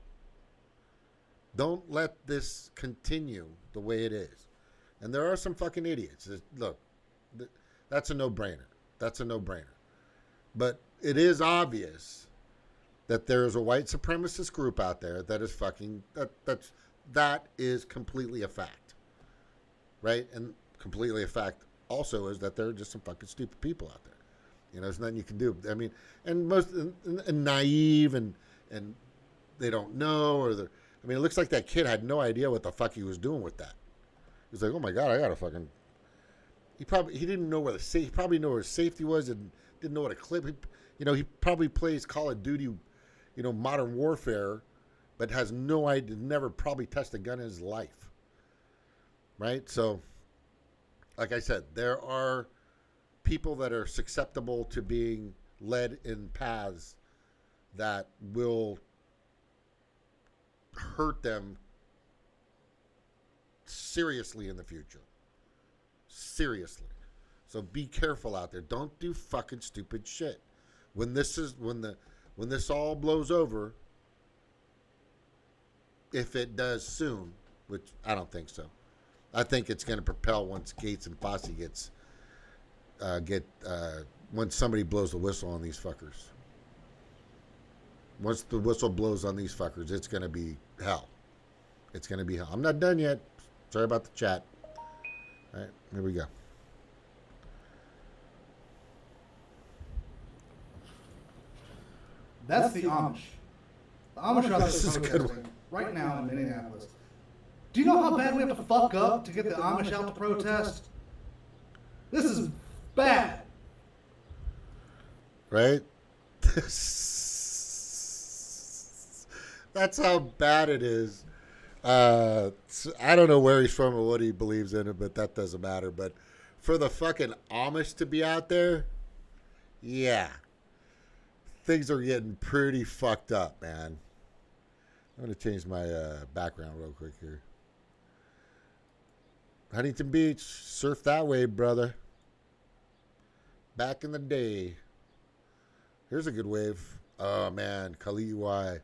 Don't let this continue the way it is. And there are some fucking idiots. Look, that's a no-brainer. That's a no-brainer. But it is obvious that there is a white supremacist group out there that is fucking, that is completely a fact. Right? And completely a fact also is that there are just some fucking stupid people out there. You know, there's nothing you can do. I mean, and most and naive and they don't know, or they're. I mean, it looks like that kid had no idea what the fuck he was doing with that. He was like, "Oh my god, I gotta fucking." He didn't know where he probably knew where safety was and didn't know what a clip. He probably plays Call of Duty, Modern Warfare, but has no idea. Never probably touched a gun in his life. Right, so. Like I said, there are people that are susceptible to being led in paths that will hurt them seriously in the future. Seriously. So be careful out there. Don't do fucking stupid shit. When this all blows over, if it does soon, which I don't think so. I think it's going to propel once Gates and Fossey once somebody blows the whistle on these fuckers. Once the whistle blows on these fuckers, it's going to be hell. It's going to be hell. I'm not done yet. Sorry about the chat. All right, here we go. That's the Amish. The Amish are out This is a there good protesting right now in Minneapolis. Do you know how bad we have to fuck up to get the Amish out to protest? This is bad. Right? That's how bad it is. I don't know where he's from or what he believes in it, but that doesn't matter. But for the fucking Amish to be out there, yeah. Things are getting pretty fucked up, man. I'm going to change my background real quick here. Huntington Beach, surf that wave, brother. Back in the day. Here's a good wave. Oh, man, Kalihi.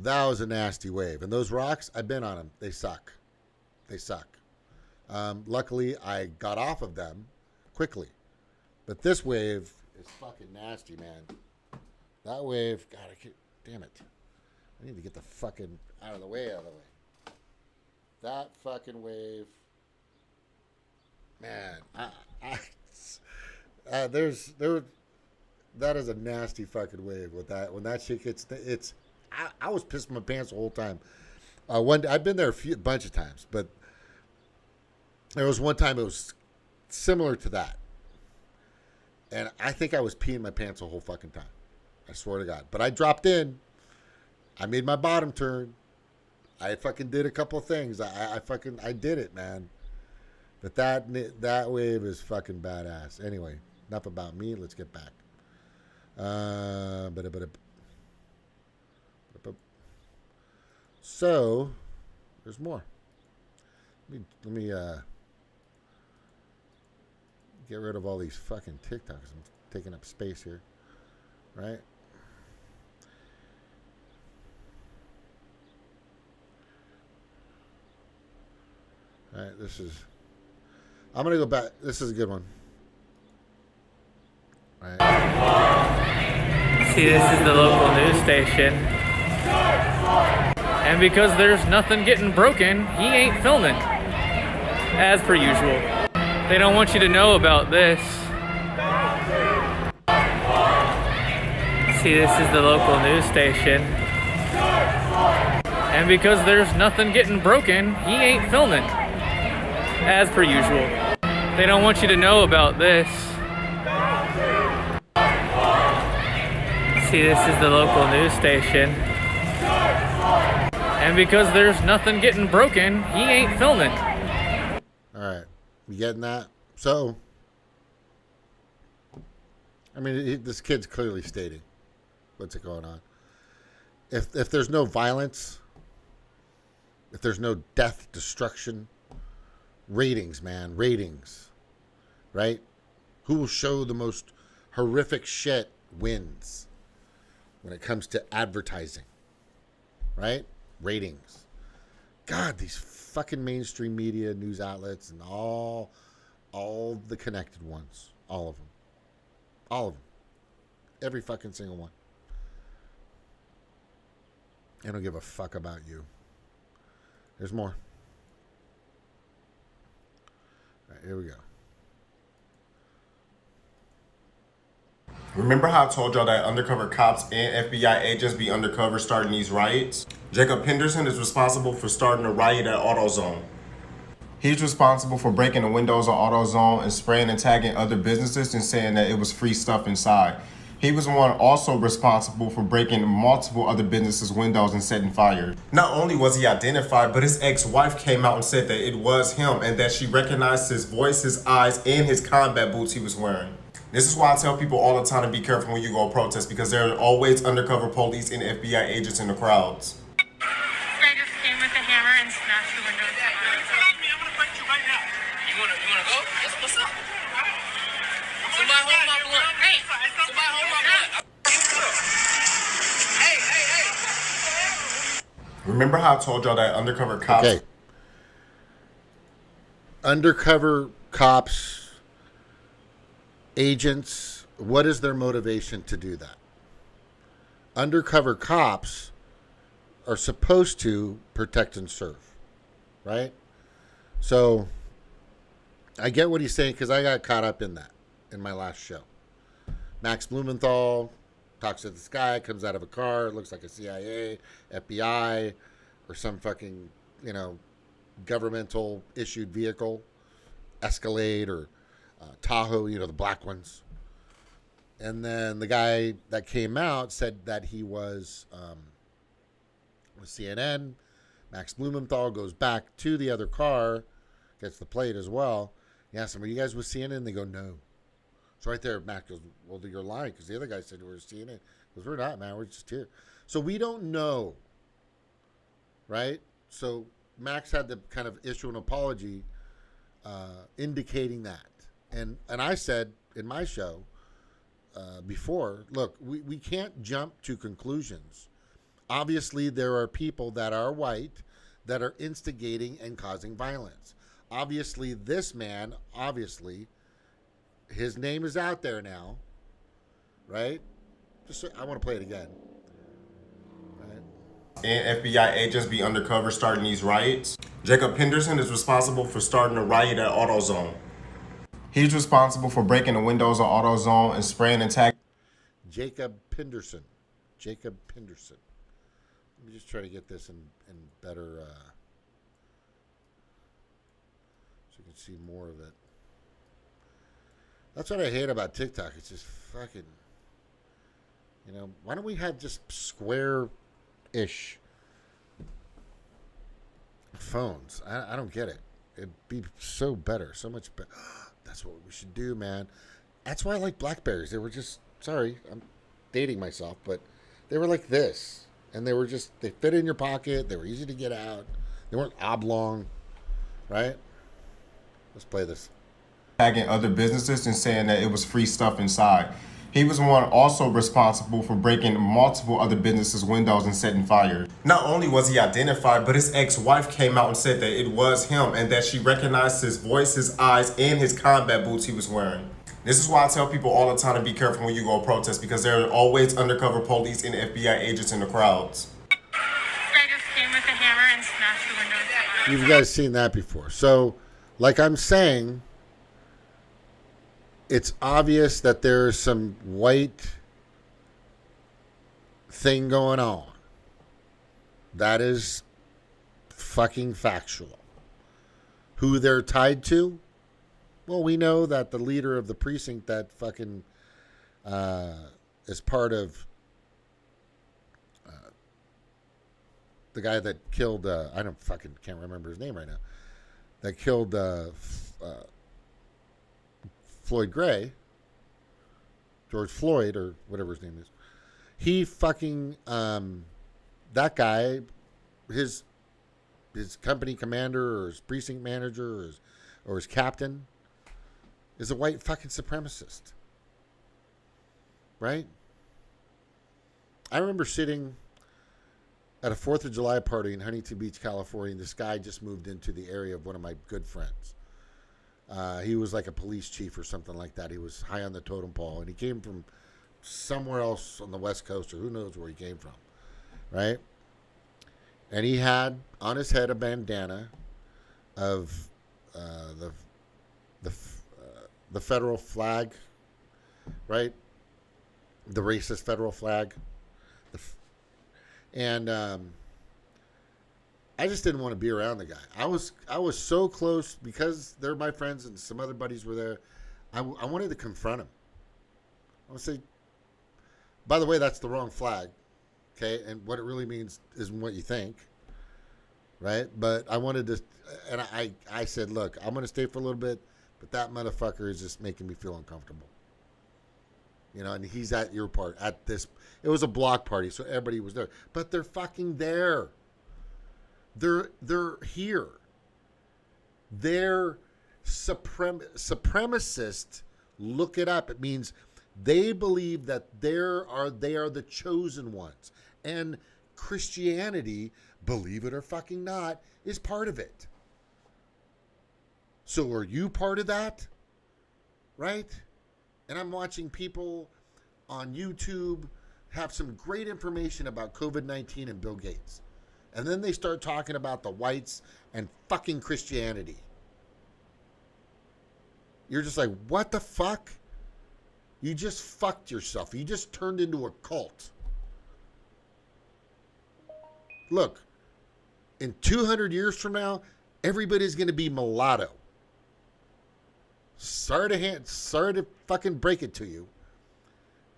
That was a nasty wave. And those rocks, I've been on them. They suck. They suck. Luckily, I got off of them quickly. But this wave is fucking nasty, man. That wave, God, damn it. I need to get the fucking out of the way. That fucking wave, man. That is a nasty fucking wave. With that, when that shit gets, I was pissing my pants the whole time. I've been there a bunch of times, but there was one time it was similar to that, and I think I was peeing my pants the whole fucking time. I swear to God. But I dropped in. I made my bottom turn. I fucking did a couple of things. I did it, man. But that wave is fucking badass. Anyway, enough about me. Let's get back. So, there's more. Let me get rid of all these fucking TikToks. I'm taking up space here. Right? All right, I'm going to go back. This is a good one. All right. See, this is the local news station. And because there's nothing getting broken, he ain't filming. As per usual. They don't want you to know about this. See, this is the local news station. And because there's nothing getting broken, he ain't filming. As per usual. They don't want you to know about this. See, this is the local news station. And because there's nothing getting broken, he ain't filming. All right. You getting that? So, I mean, this kid's clearly stating what's going on. If there's no violence, if there's no death, destruction, ratings, man, ratings, right? Who will show the most horrific shit wins when it comes to advertising, right? Ratings. God, these fucking mainstream media, news outlets, and all the connected ones. All of them. All of them. Every fucking single one. I don't give a fuck about you. There's more. All right, here we go. Remember how I told y'all that undercover cops and FBI agents be undercover starting these riots? Jacob Henderson is responsible for starting a riot at AutoZone. He's responsible for breaking the windows of AutoZone and spraying and tagging other businesses and saying that it was free stuff inside. He was the one also responsible for breaking multiple other businesses' windows and setting fires. Not only was he identified, but his ex-wife came out and said that it was him and that she recognized his voice, his eyes, and his combat boots he was wearing. This is why I tell people all the time to be careful when you go protest, because there are always undercover police and FBI agents in the crowds. I just came with a hammer and smashed the windows. I'm gonna fight you right now. You wanna go? What's up? Somebody hold my blunt. Hey! Somebody hold my blunt. Hey! Remember how I told y'all that undercover cops... Okay. Undercover cops, agents, what is their motivation to do that? Undercover cops are supposed to protect and serve, right? So I get what he's saying, because I got caught up in that in my last show. Max Blumenthal talks to this guy, comes out of a car, looks like a CIA, FBI, or some fucking, governmental issued vehicle, Escalade or Tahoe, the black ones. And then the guy that came out said that he was with CNN. Max Blumenthal goes back to the other car, gets the plate as well. He asks him, "Are you guys with CNN?" And they go, "No." So right there, Max goes, "Well, you're lying, because the other guy said we were CNN." He goes, "We're not, man. We're just here." So we don't know, right? So Max had to kind of issue an apology indicating that. And I said in my show before, look, we can't jump to conclusions. Obviously, there are people that are white that are instigating and causing violence. Obviously, this man, his name is out there now, right? I want to play it again. Right? And FBI agents be undercover starting these riots. Jacob Henderson is responsible for starting a riot at AutoZone. He's responsible for breaking the windows of AutoZone and spraying and tagging. Jacob Penderson. Let me just try to get this in better, so you can see more of it. That's what I hate about TikTok. It's just fucking, why don't we have just square-ish phones? I don't get it. It'd be so better, so much better. That's what we should do, man. That's why I like Blackberries. They were just, sorry, I'm dating myself, but they were like this. And they fit in your pocket. They were easy to get out. They weren't oblong, right? Let's play this. Tagging other businesses and saying that it was free stuff inside. He was one also responsible for breaking multiple other businesses' windows and setting fires. Not only was he identified, but his ex-wife came out and said that it was him and that she recognized his voice, his eyes, and his combat boots he was wearing. This is why I tell people all the time to be careful when you go protest, because there are always undercover police and FBI agents in the crowds. I just came with a hammer and smashed the windows. You guys seen that before. So, like I'm saying, it's obvious that there's some white thing going on. That is fucking factual. Who they're tied to? Well, we know that the leader of the precinct that fucking is part of the guy that killed, can't remember his name right now, that killed Floyd Gray, George Floyd, or whatever his name is. He fucking, that guy, his company commander or his precinct manager or his captain is a white fucking supremacist. Right? I remember sitting at a 4th of July party in Huntington Beach, California. And this guy just moved into the area of one of my good friends. He was like a police chief or something like that. He was high on the totem pole, and he came from somewhere else on the West Coast, or who knows where he came from, right? And he had on his head a bandana of the federal flag, right? The racist federal flag, and I just didn't want to be around the guy. I was so close because they're my friends and some other buddies were there. I wanted to confront him. I would say, by the way, that's the wrong flag, okay? And what it really means isn't what you think, right? But I wanted to, and I said, look, I'm going to stay for a little bit, but that motherfucker is just making me feel uncomfortable. You know, and he's at your part, at this, it was a block party, so everybody was there. But they're fucking there. They're here. They're supremacist. Look it up. It means they believe that they are the chosen ones. And Christianity, believe it or fucking not, is part of it. So are you part of that? Right? And I'm watching people on YouTube have some great information about COVID-19 and Bill Gates. And then they start talking about the whites and fucking Christianity. You're just like, what the fuck? You just fucked yourself. You just turned into a cult. Look, in 200 years from now, everybody's going to be mulatto. Sorry to fucking break it to you,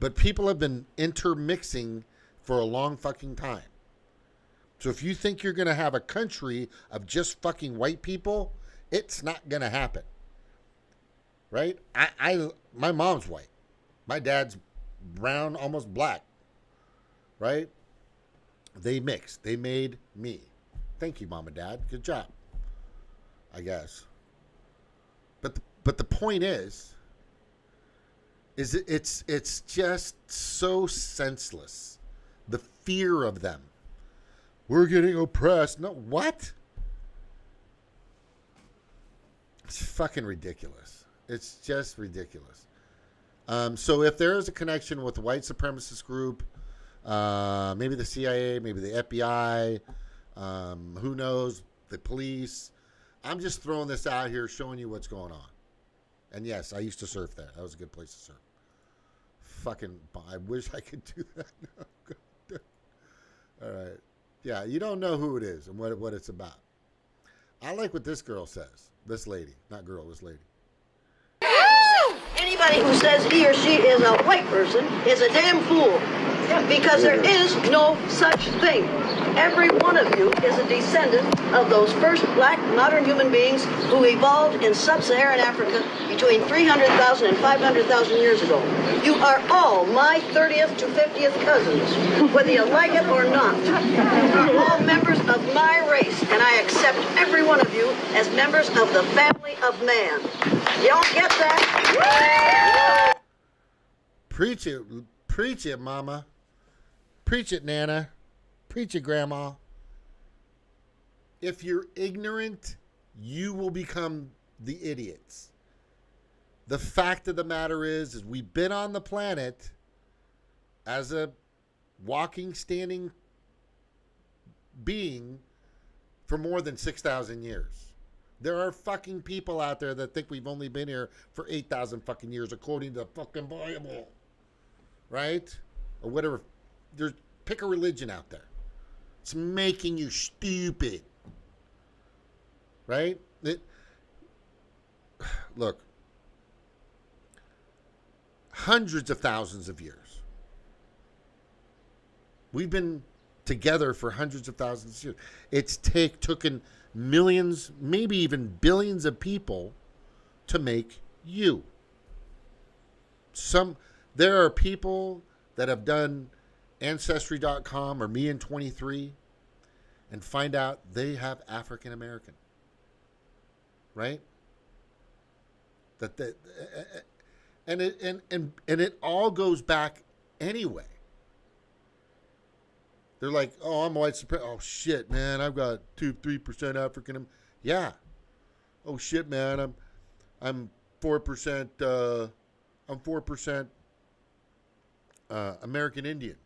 but people have been intermixing for a long fucking time. So if you think you're going to have a country of just fucking white people, it's not going to happen. Right? My mom's white. My dad's brown, almost black. Right? They mixed. They made me. Thank you, Mom and Dad. Good job. I guess. But the point is it's just so senseless. The fear of them. We're getting oppressed. No, what? It's fucking ridiculous. It's just ridiculous. So if there is a connection with the white supremacist group, maybe the CIA, maybe the FBI, who knows, the police, I'm just throwing this out here, showing you what's going on. And yes, I used to surf there. That was a good place to surf. Fucking, I wish I could do that now. All right. Yeah, you don't know who it is and what it's about. I like what this girl says. This lady. Not girl, this lady. Anybody who says he or she is a white person is a damn fool. Because there is no such thing. Every one of you is a descendant of those first black modern human beings who evolved in sub-Saharan Africa between 300,000 and 500,000 years ago. You are all my 30th to 50th cousins, whether you like it or not. You're all members of my race, and I accept every one of you as members of the family of man. Y'all get that? Preach it, Mama. Preach it, Nana. Preach it, Grandma. If you're ignorant, you will become the idiots. The fact of the matter is we've been on the planet as a walking, standing being for more than 6,000 years. There are fucking people out there that think we've only been here for 8,000 fucking years, according to the fucking Bible. Right? Or whatever. Pick a religion out there. It's making you stupid. Right? Look. Hundreds of thousands of years. We've been together for hundreds of thousands of years. It's taken millions, maybe even billions of people to make you. There are people that have done Ancestry.com or Me in 23 and find out they have African American. Right? And it all goes back anyway. They're like, oh, I'm white supremacist. Oh, shit, man, I've got 3% African. Yeah. Oh, shit, man, I'm 4%, I'm 4% American Indian.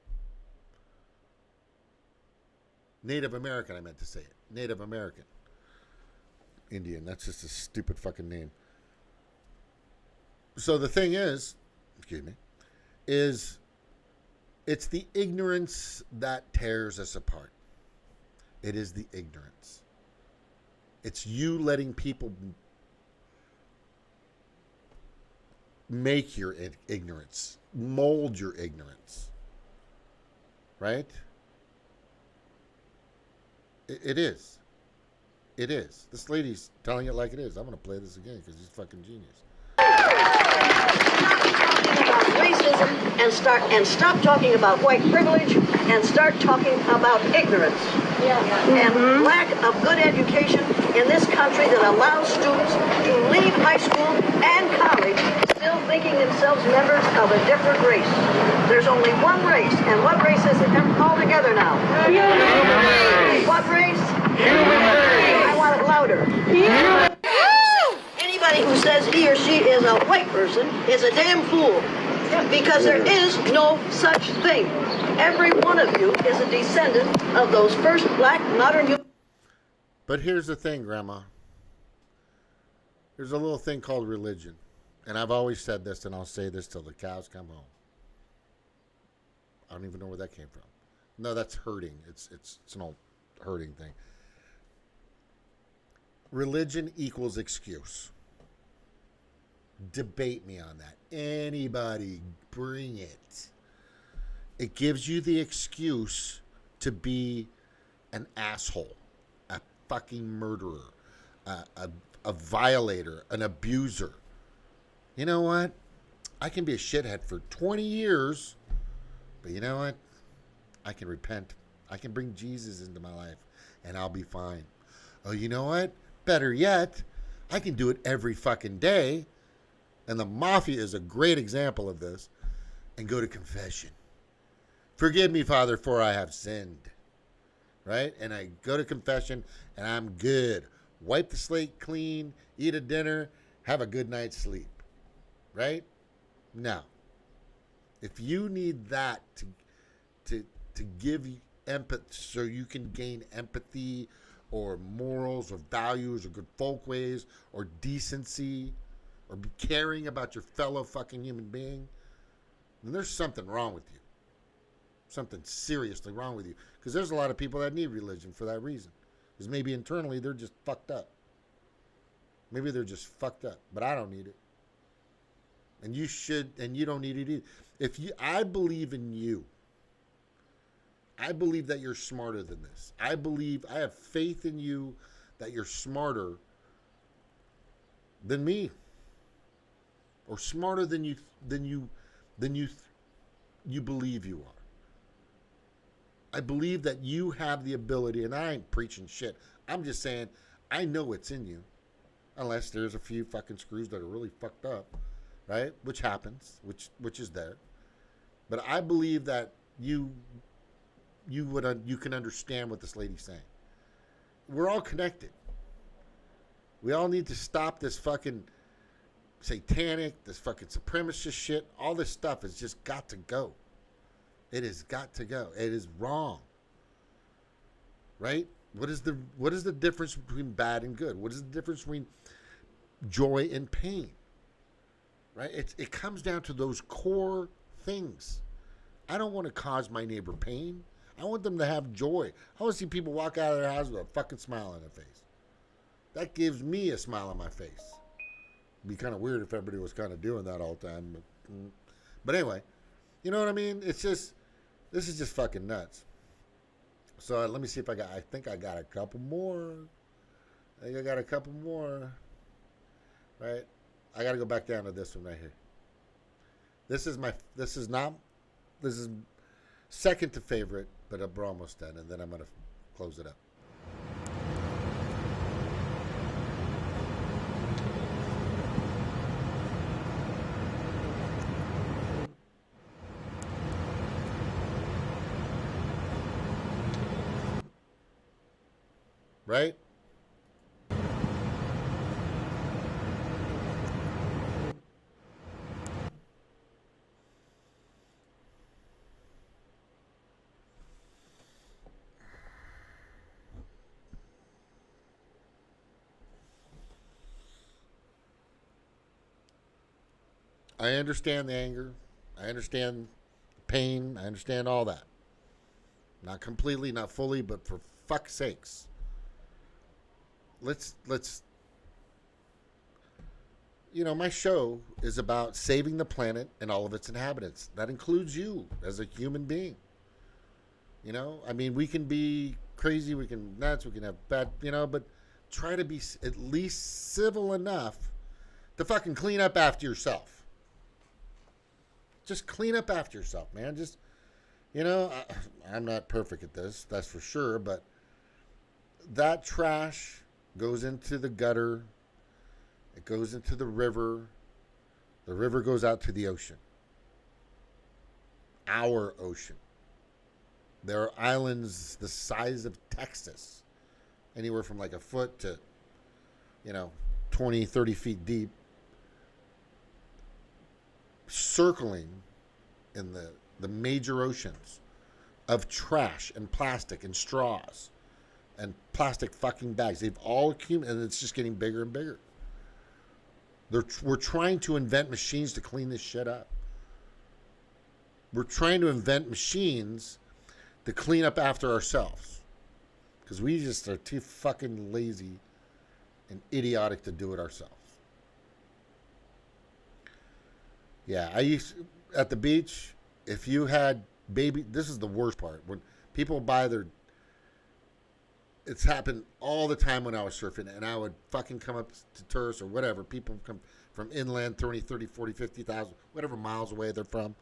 Native American, I meant to say it. Native American. Indian, that's just a stupid fucking name. So the thing is, excuse me, is it's the ignorance that tears us apart. It is the ignorance. It's you letting people make your ignorance, mold your ignorance. Right? It is. It is. This lady's telling it like it is. I'm going to play this again because she's fucking genius. About racism and stop talking about white privilege and start talking about ignorance and lack of good education in this country that allows students to leave high school and college still thinking themselves members of a different race. There's only one race, and what race is it all together now? What race? I want it louder. Anybody who says he or she is a white person is a damn fool, because there is no such thing. Every one of you is a descendant of those first black modern humans. But here's the thing, Grandma. There's a little thing called religion. And I've always said this, and I'll say this till the cows come home. I don't even know where that came from. No, that's hurting. It's an old hurting thing. Religion equals excuse. Debate me on that. Anybody, bring it. It gives you the excuse to be an asshole, a fucking murderer, a violator, an abuser. You know what? I can be a shithead for 20 years, but you know what? I can repent. I can bring Jesus into my life, and I'll be fine. Oh, you know what? Better yet, I can do it every fucking day. And the mafia is a great example of this. And go to confession. Forgive me, Father, for I have sinned. Right? And I go to confession and I'm good. Wipe the slate clean, eat a dinner, have a good night's sleep. Right? Now, if you need that to give you empathy so you can gain empathy or morals or values or good folk ways or decency, or be caring about your fellow fucking human being, then there's something wrong with you. Something seriously wrong with you. Because there's a lot of people that need religion for that reason. Because maybe internally they're just fucked up. Maybe they're just fucked up. But I don't need it. And you should, and you don't need it either. I believe in you. I believe that you're smarter than this. I have faith in you that you're smarter than me. Or smarter than you believe you are. I believe that you have the ability, and I ain't preaching shit. I'm just saying I know it's in you, unless there's a few fucking screws that are really fucked up, right? Which happens, which is there. But I believe that you can understand what this lady's saying. We're all connected. We all need to stop this fucking satanic, this fucking supremacist shit. All this stuff has just got to go. It has got to go. It is wrong. Right? What is the difference between bad and good? What is the difference between joy and pain? Right? It comes down to those core things. I don't want to cause my neighbor pain. I want them to have joy. I want to see people walk out of their house with a fucking smile on their face. That gives me a smile on my face. It'd be kind of weird if everybody was kind of doing that all the time. But anyway, you know what I mean? This is just fucking nuts. So let me see if I think I got a couple more. Right? I got to go back down to this one right here. This is second to favorite, but we're almost done, and then I'm going to close it up. right? I understand the anger. I understand the pain. I understand all that. Not completely, not fully, but for fuck's sakes. Let's my show is about saving the planet and all of its inhabitants. That includes you as a human being. I mean, we can be crazy, we can nuts, we can have bad, but try to be at least civil enough to fucking clean up after yourself. Just clean up after yourself, man. Just, I'm not perfect at this, that's for sure, but that trash goes into the gutter. It goes into the river. The river goes out to the ocean. Our ocean. There are islands the size of Texas, anywhere from like a foot to, 20, 30 feet deep, circling in the major oceans of trash and plastic and straws and plastic fucking bags. They've all accumulated, and it's just getting bigger and bigger. We're trying to invent machines to clean this shit up. We're trying to invent machines to clean up after ourselves, because we just are too fucking lazy and idiotic to do it ourselves. Yeah, I used to, at the beach, if you had baby, this is the worst part. When people buy their, it's happened all the time when I was surfing, and I would fucking come up to tourists or whatever. People come from inland 30, 40, 50,000, whatever miles away they're from.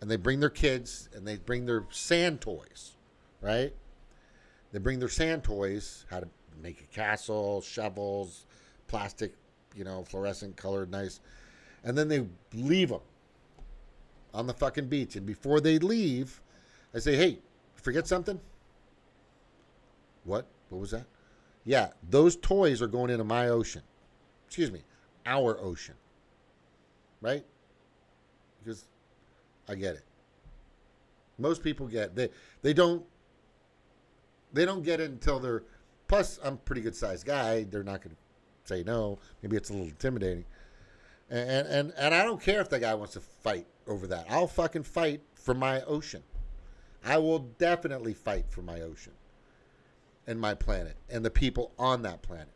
And they bring their kids, and they bring their sand toys, right? They bring their sand toys, how to make a castle, shovels, plastic, fluorescent colored, nice. And then they leave them on the fucking beach. And before they leave, I say, hey, forget something? What? What was that? Yeah, those toys are going into my ocean. Excuse me, our ocean. Right? Because I get it. Most people get it. They don't get it until they're, plus I'm a pretty good sized guy. They're not going to say no. Maybe it's a little intimidating. And I don't care if the guy wants to fight over that. I'll fucking fight for my ocean. I will definitely fight for my ocean and my planet and the people on that planet.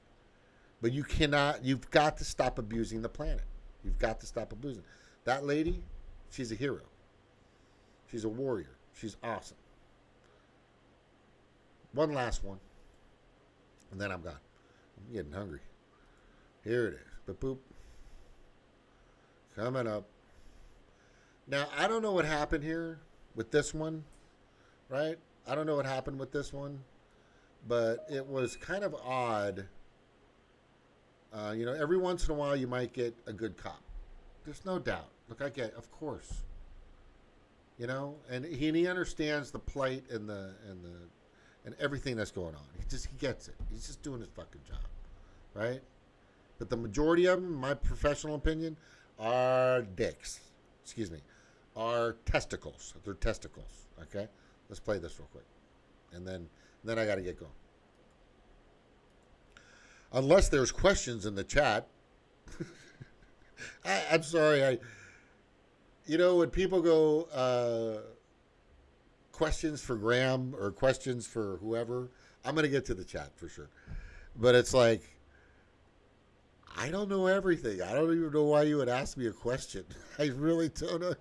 But you've got to stop abusing the planet. You've got to stop abusing. That lady, she's a hero. She's a warrior. She's awesome. One last one. And then I'm gone. I'm getting hungry. Here it is. Boop, boop. Coming up. Now, I don't know what happened here with this one, right? I don't know what happened with this one, but it was kind of odd. Every once in a while you might get a good cop. There's no doubt. Look, I get, of course. And he understands the plight and everything that's going on. He gets it. He's just doing his fucking job, right? But the majority of them, in my professional opinion, are dicks. Excuse me. Are testicles. They're testicles. Okay? Let's play this real quick. And then I got to get going. Unless there's questions in the chat. I'm sorry. When people go questions for Graham or questions for whoever, I'm going to get to the chat for sure. But it's like, I don't know everything. I don't even know why you would ask me a question. I really don't know.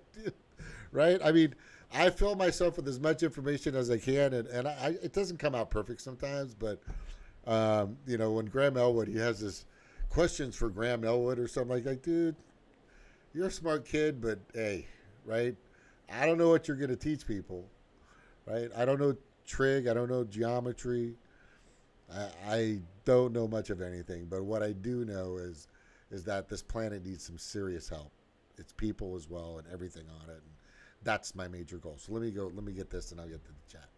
Right? I mean, I fill myself with as much information as I can, and it doesn't come out perfect sometimes, but, when Graham Elwood, he has this questions for Graham Elwood or something like, dude, you're a smart kid, but hey, right? I don't know what you're going to teach people, right? I don't know trig. I don't know geometry. I don't know much of anything, but what I do know is that this planet needs some serious help. Its people as well and everything on it. And that's my major goal. So let me get this and I'll get to the chat.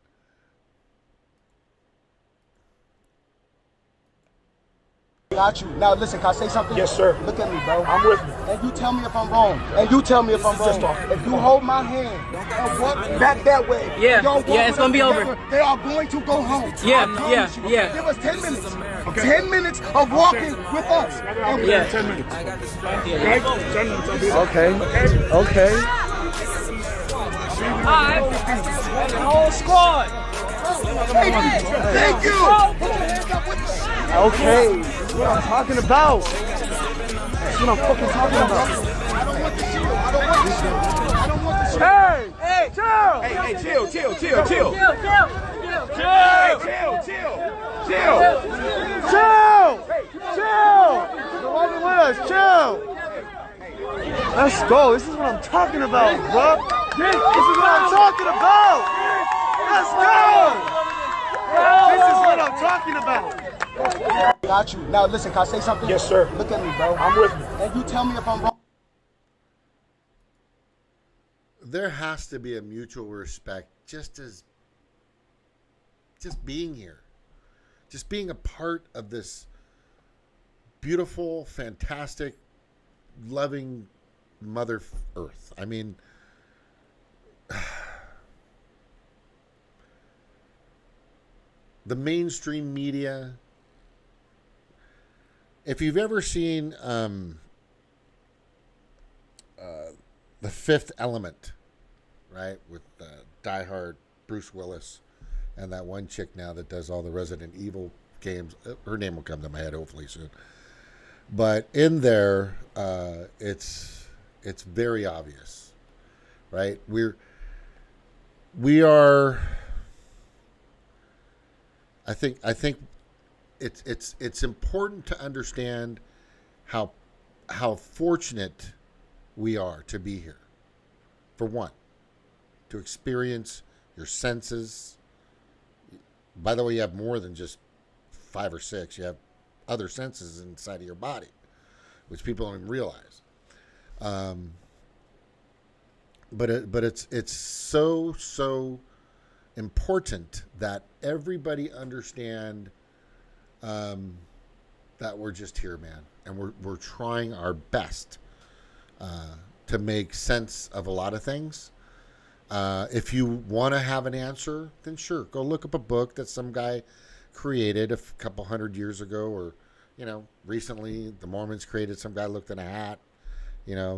Got you. Now listen, can I say something? Yes, sir. Look at me, bro. I'm with you. And you tell me if I'm wrong. And you tell me if I'm wrong. If you hold my hand and walk back that way, it's gonna be over. They are going to go home. Yeah, I promise you. yeah. Give us 10 minutes. Okay. 10 minutes of walking with us. Yeah. 10 minutes. Okay. Okay. Alright. Whole squad. Thank you. Okay. That's what I'm talking about. That's what I'm fucking talking about. I don't want the shield. I don't want the shield. I don't want the shield. Hey, chill. Hey, chill. Chill. You're with us. Chill. Let's go. This is what I'm talking about, bro. This is what I'm talking about. Let's go. This is what I'm talking about. Got you. Now listen, can I say something? Yes, sir. Look at me, bro. I'm with you. And you tell me if I'm wrong. There has to be a mutual respect, just being here, just being a part of this beautiful, fantastic, loving Mother Earth. I mean, the mainstream media. If you've ever seen The Fifth Element, right, with Die Hard, Bruce Willis, and that one chick now that does all the Resident Evil games, her name will come to my head hopefully soon. But in there, it's very obvious, right? We are. I think it's important to understand how fortunate we are to be here. For one, to experience your senses. By the way, you have more than just 5 or 6. You have other senses inside of your body, which people don't even realize. But it's so important that everybody understand that we're just here, man, and we're trying our best to make sense of a lot of things. If you want to have an answer, then sure, go look up a book that some guy created a couple hundred years ago, or recently the Mormons created. Some guy looked in a hat,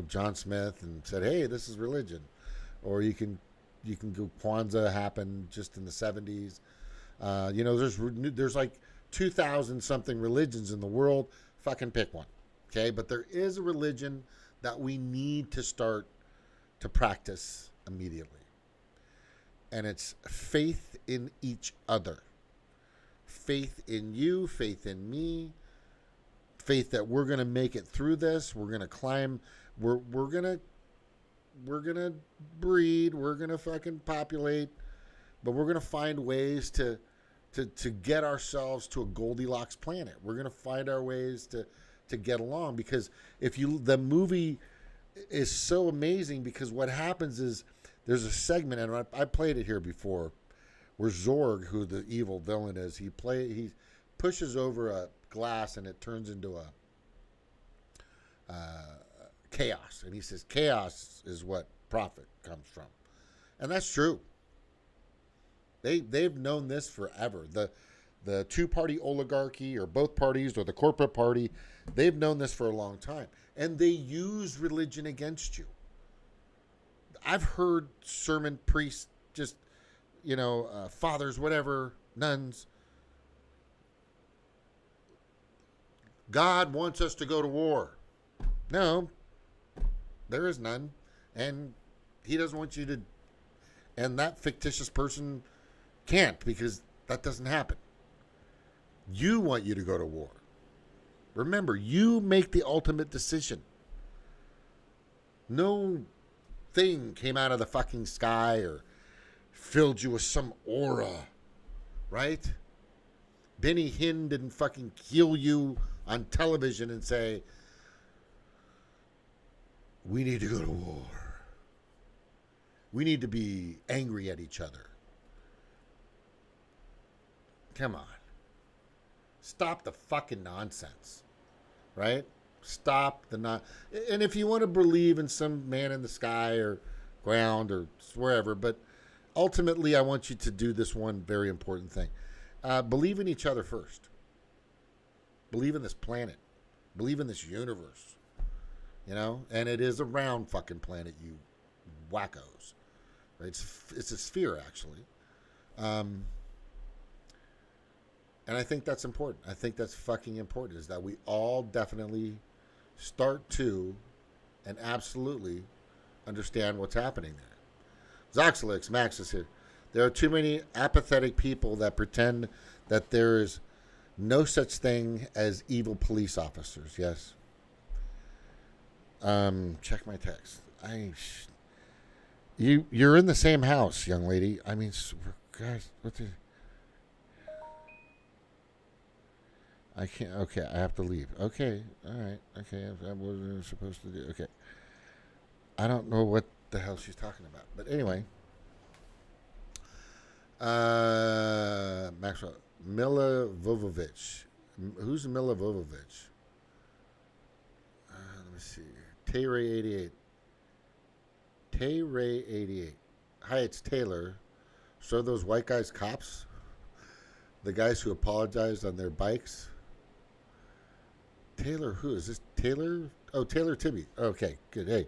John Smith, and said, "Hey, this is religion." Or you can go. Kwanzaa happened just in the 70s. There's like 2,000 something religions in the world. Fucking pick one, okay? But there is a religion that we need to start to practice immediately, and it's faith in each other. Faith in you, faith in me, faith that we're going to make it through this. We're going to climb. We're going to breed. We're going to fucking populate, but we're going to find ways to get ourselves to a Goldilocks planet. We're going to find our ways to get along, because the movie is so amazing, because what happens is there's a segment, and I played it here before, where Zorg, who the evil villain is, he pushes over a glass and it turns into a chaos, and he says chaos is what profit comes from, and that's true. They've known this forever. The two-party oligarchy, or both parties, or the corporate party, they've known this for a long time, and they use religion against you. I've heard sermon priests, just fathers, whatever, nuns. God wants us to go to war. No, there is none, and he doesn't want you to, and that fictitious person can't, because that doesn't happen. You want you to go to war. Remember, you make the ultimate decision. No thing came out of the fucking sky or filled you with some aura, right? Benny Hinn didn't fucking kill you on television and say, we need to go to war. We need to be angry at each other. Come on. Stop the fucking nonsense. right? Stop the not. And if you want to believe in some man in the sky or ground or wherever, but ultimately, I want you to do this one very important thing. Believe in each other first. Believe in this planet. Believe in this universe. You know? And it is a round fucking planet, you wackos. Right? It's a sphere, actually. And I think that's important. I think that's fucking important, is that we all definitely start to and absolutely understand what's happening there. Zoxalix, Max is here. There are too many apathetic people that pretend that there is no such thing as evil police officers. Yes. Check my text. You're in the same house, young lady. I mean, guys, what the... I can't. Okay, I have to leave. Okay, all right. Okay, what was I supposed to do? Okay, I don't know what the hell she's talking about, but anyway. Maxwell, Mila Vovovich. Who's Mila Vovovich? Let me see. Tay-Ray88. Tay-Ray88. Hi, it's Taylor. So those white guys cops? The guys who apologized on their bikes? Taylor, who is this? Taylor? Oh, Taylor Tibby. Okay, good. Hey,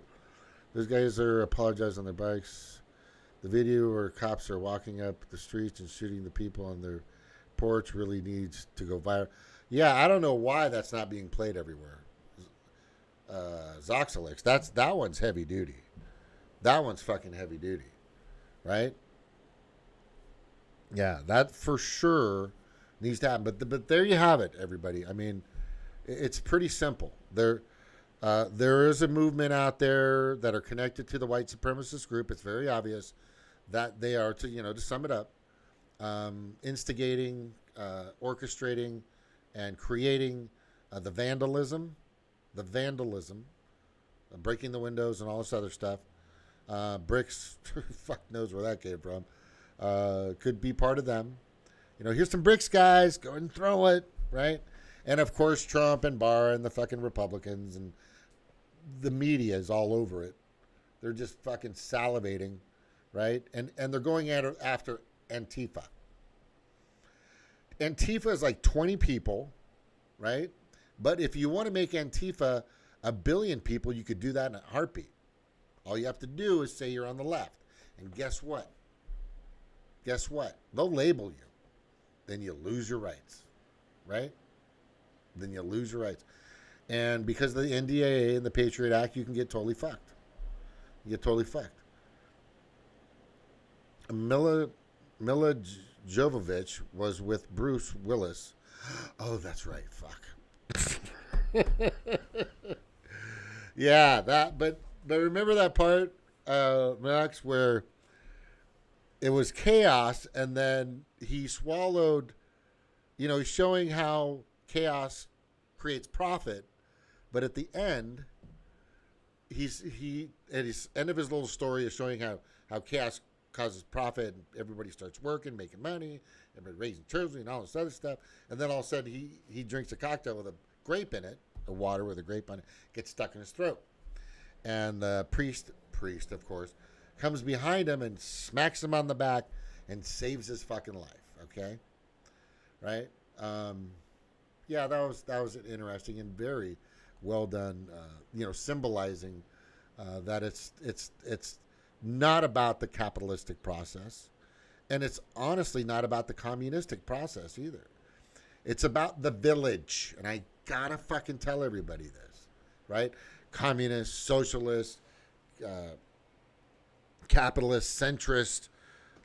those guys are apologizing on their bikes. The video where cops are walking up the streets and shooting the people on their porch really needs to go viral. Yeah, I don't know why that's not being played everywhere. Zoxalix, that one's heavy duty. That one's fucking heavy duty, right? Yeah, that for sure needs to happen. But there you have it, everybody. I mean, it's pretty simple. There is a movement out there that are connected to the white supremacist group. It's very obvious that they are, to sum it up, instigating, orchestrating, and creating the vandalism, breaking the windows and all this other stuff. Bricks, fuck knows where that came from. Could be part of them. Here's some bricks, guys. Go ahead and throw it, right? And, of course, Trump and Barr and the fucking Republicans and the media is all over it. They're just fucking salivating, right? And they're going after Antifa. Antifa is like 20 people, right? But if you want to make Antifa 1 billion people, you could do that in a heartbeat. All you have to do is say you're on the left. And guess what? They'll label you. Then you lose your rights, right? Then you lose your rights. And because of the NDAA and the Patriot Act, you can get totally fucked. Mila Jovovich was with Bruce Willis. Oh, that's right. Fuck. Yeah, but remember that part, Max, where it was chaos, and then he swallowed, he's showing how chaos creates profit, but at the end, at his end of his little story is showing how chaos causes profit, and everybody starts working, making money, everybody raising children and all this other stuff, and then all of a sudden he drinks a cocktail with a grape in it, or water with a grape on it, gets stuck in his throat, and the priest of course comes behind him and smacks him on the back and saves his fucking life. Okay, right? Yeah, that was interesting and very well done. Symbolizing that it's not about the capitalistic process, and it's honestly not about the communistic process either. It's about the village, and I gotta fucking tell everybody this, right? Communist, socialist, capitalist, centrist,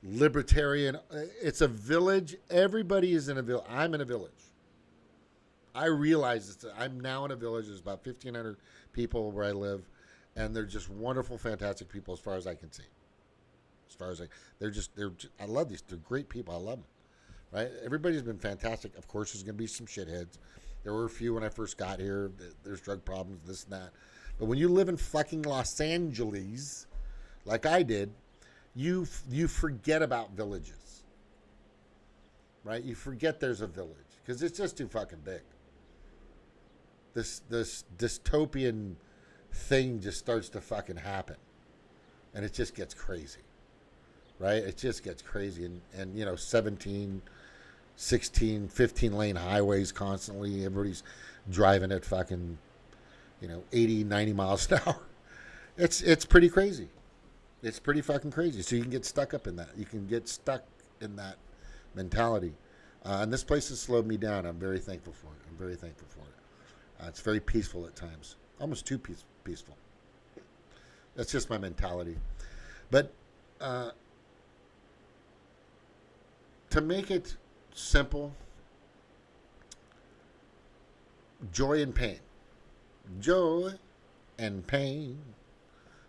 libertarian. It's a village. Everybody is in a village. I'm in a village. I realize this. I'm now in a village. There's about 1,500 people where I live, and they're just wonderful, fantastic people as far as I can see. I love these. They're great people. I love them. Right? Everybody's been fantastic. Of course, there's going to be some shitheads. There were a few when I first got here. There's drug problems, this and that. But when you live in fucking Los Angeles, like I did, you forget about villages. Right? You forget there's a village because it's just too fucking big. this dystopian thing just starts to fucking happen, and it just gets crazy, right? It just gets crazy, and you know, 17, 16, 15 lane highways constantly. Everybody's driving at fucking, you know, 80, 90 miles an hour. It's pretty crazy. It's pretty fucking crazy. So you can get stuck up in that. You can get stuck in that mentality. And this place has slowed me down. I'm very thankful for it. I'm very thankful for it. It's very peaceful at times. Almost too peaceful. That's just my mentality. But to make it simple, joy and pain. Joy and pain.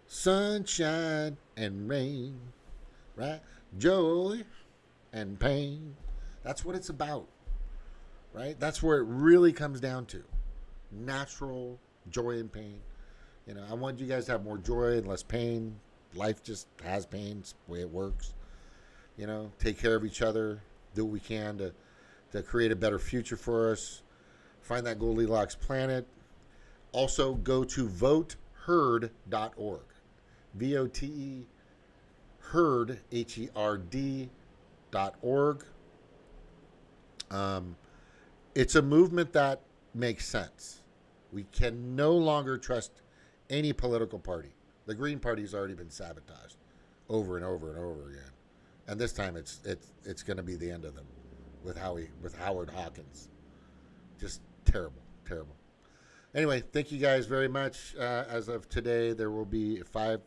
Sunshine and rain. Right? Joy and pain. That's what it's about. Right? That's where it really comes down to. Natural joy and pain. You know, I want you guys to have more joy and less pain. Life just has pain. It's the way it works. You know, take care of each other. Do what we can to create a better future for us. Find that Goldilocks planet. Also, go to voteherd.org. VOTE herd, HERD.org. It's a movement that makes sense. We can no longer trust any political party. The Green Party's already been sabotaged over and over and over again. And this time it's going to be the end of them with Howard Hawkins. Just terrible, terrible. Anyway, thank you guys very much. As of today, there will be 5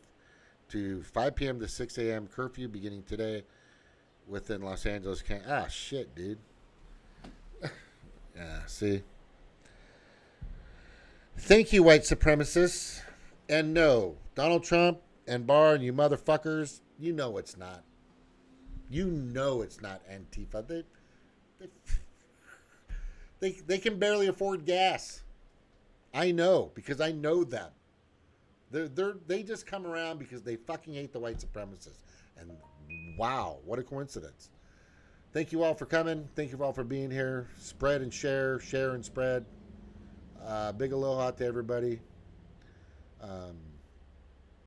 p.m. to 6 a.m. curfew beginning today within Los Angeles. Shit, dude. Yeah, see? Thank you, white supremacists. And no, Donald Trump and Barr and you motherfuckers, you know it's not. You know it's not Antifa. They can barely afford gas. I know, because I know them. They just come around because they fucking hate the white supremacists. And wow, what a coincidence. Thank you all for coming. Thank you all for being here. Spread and share and spread. Big aloha to everybody.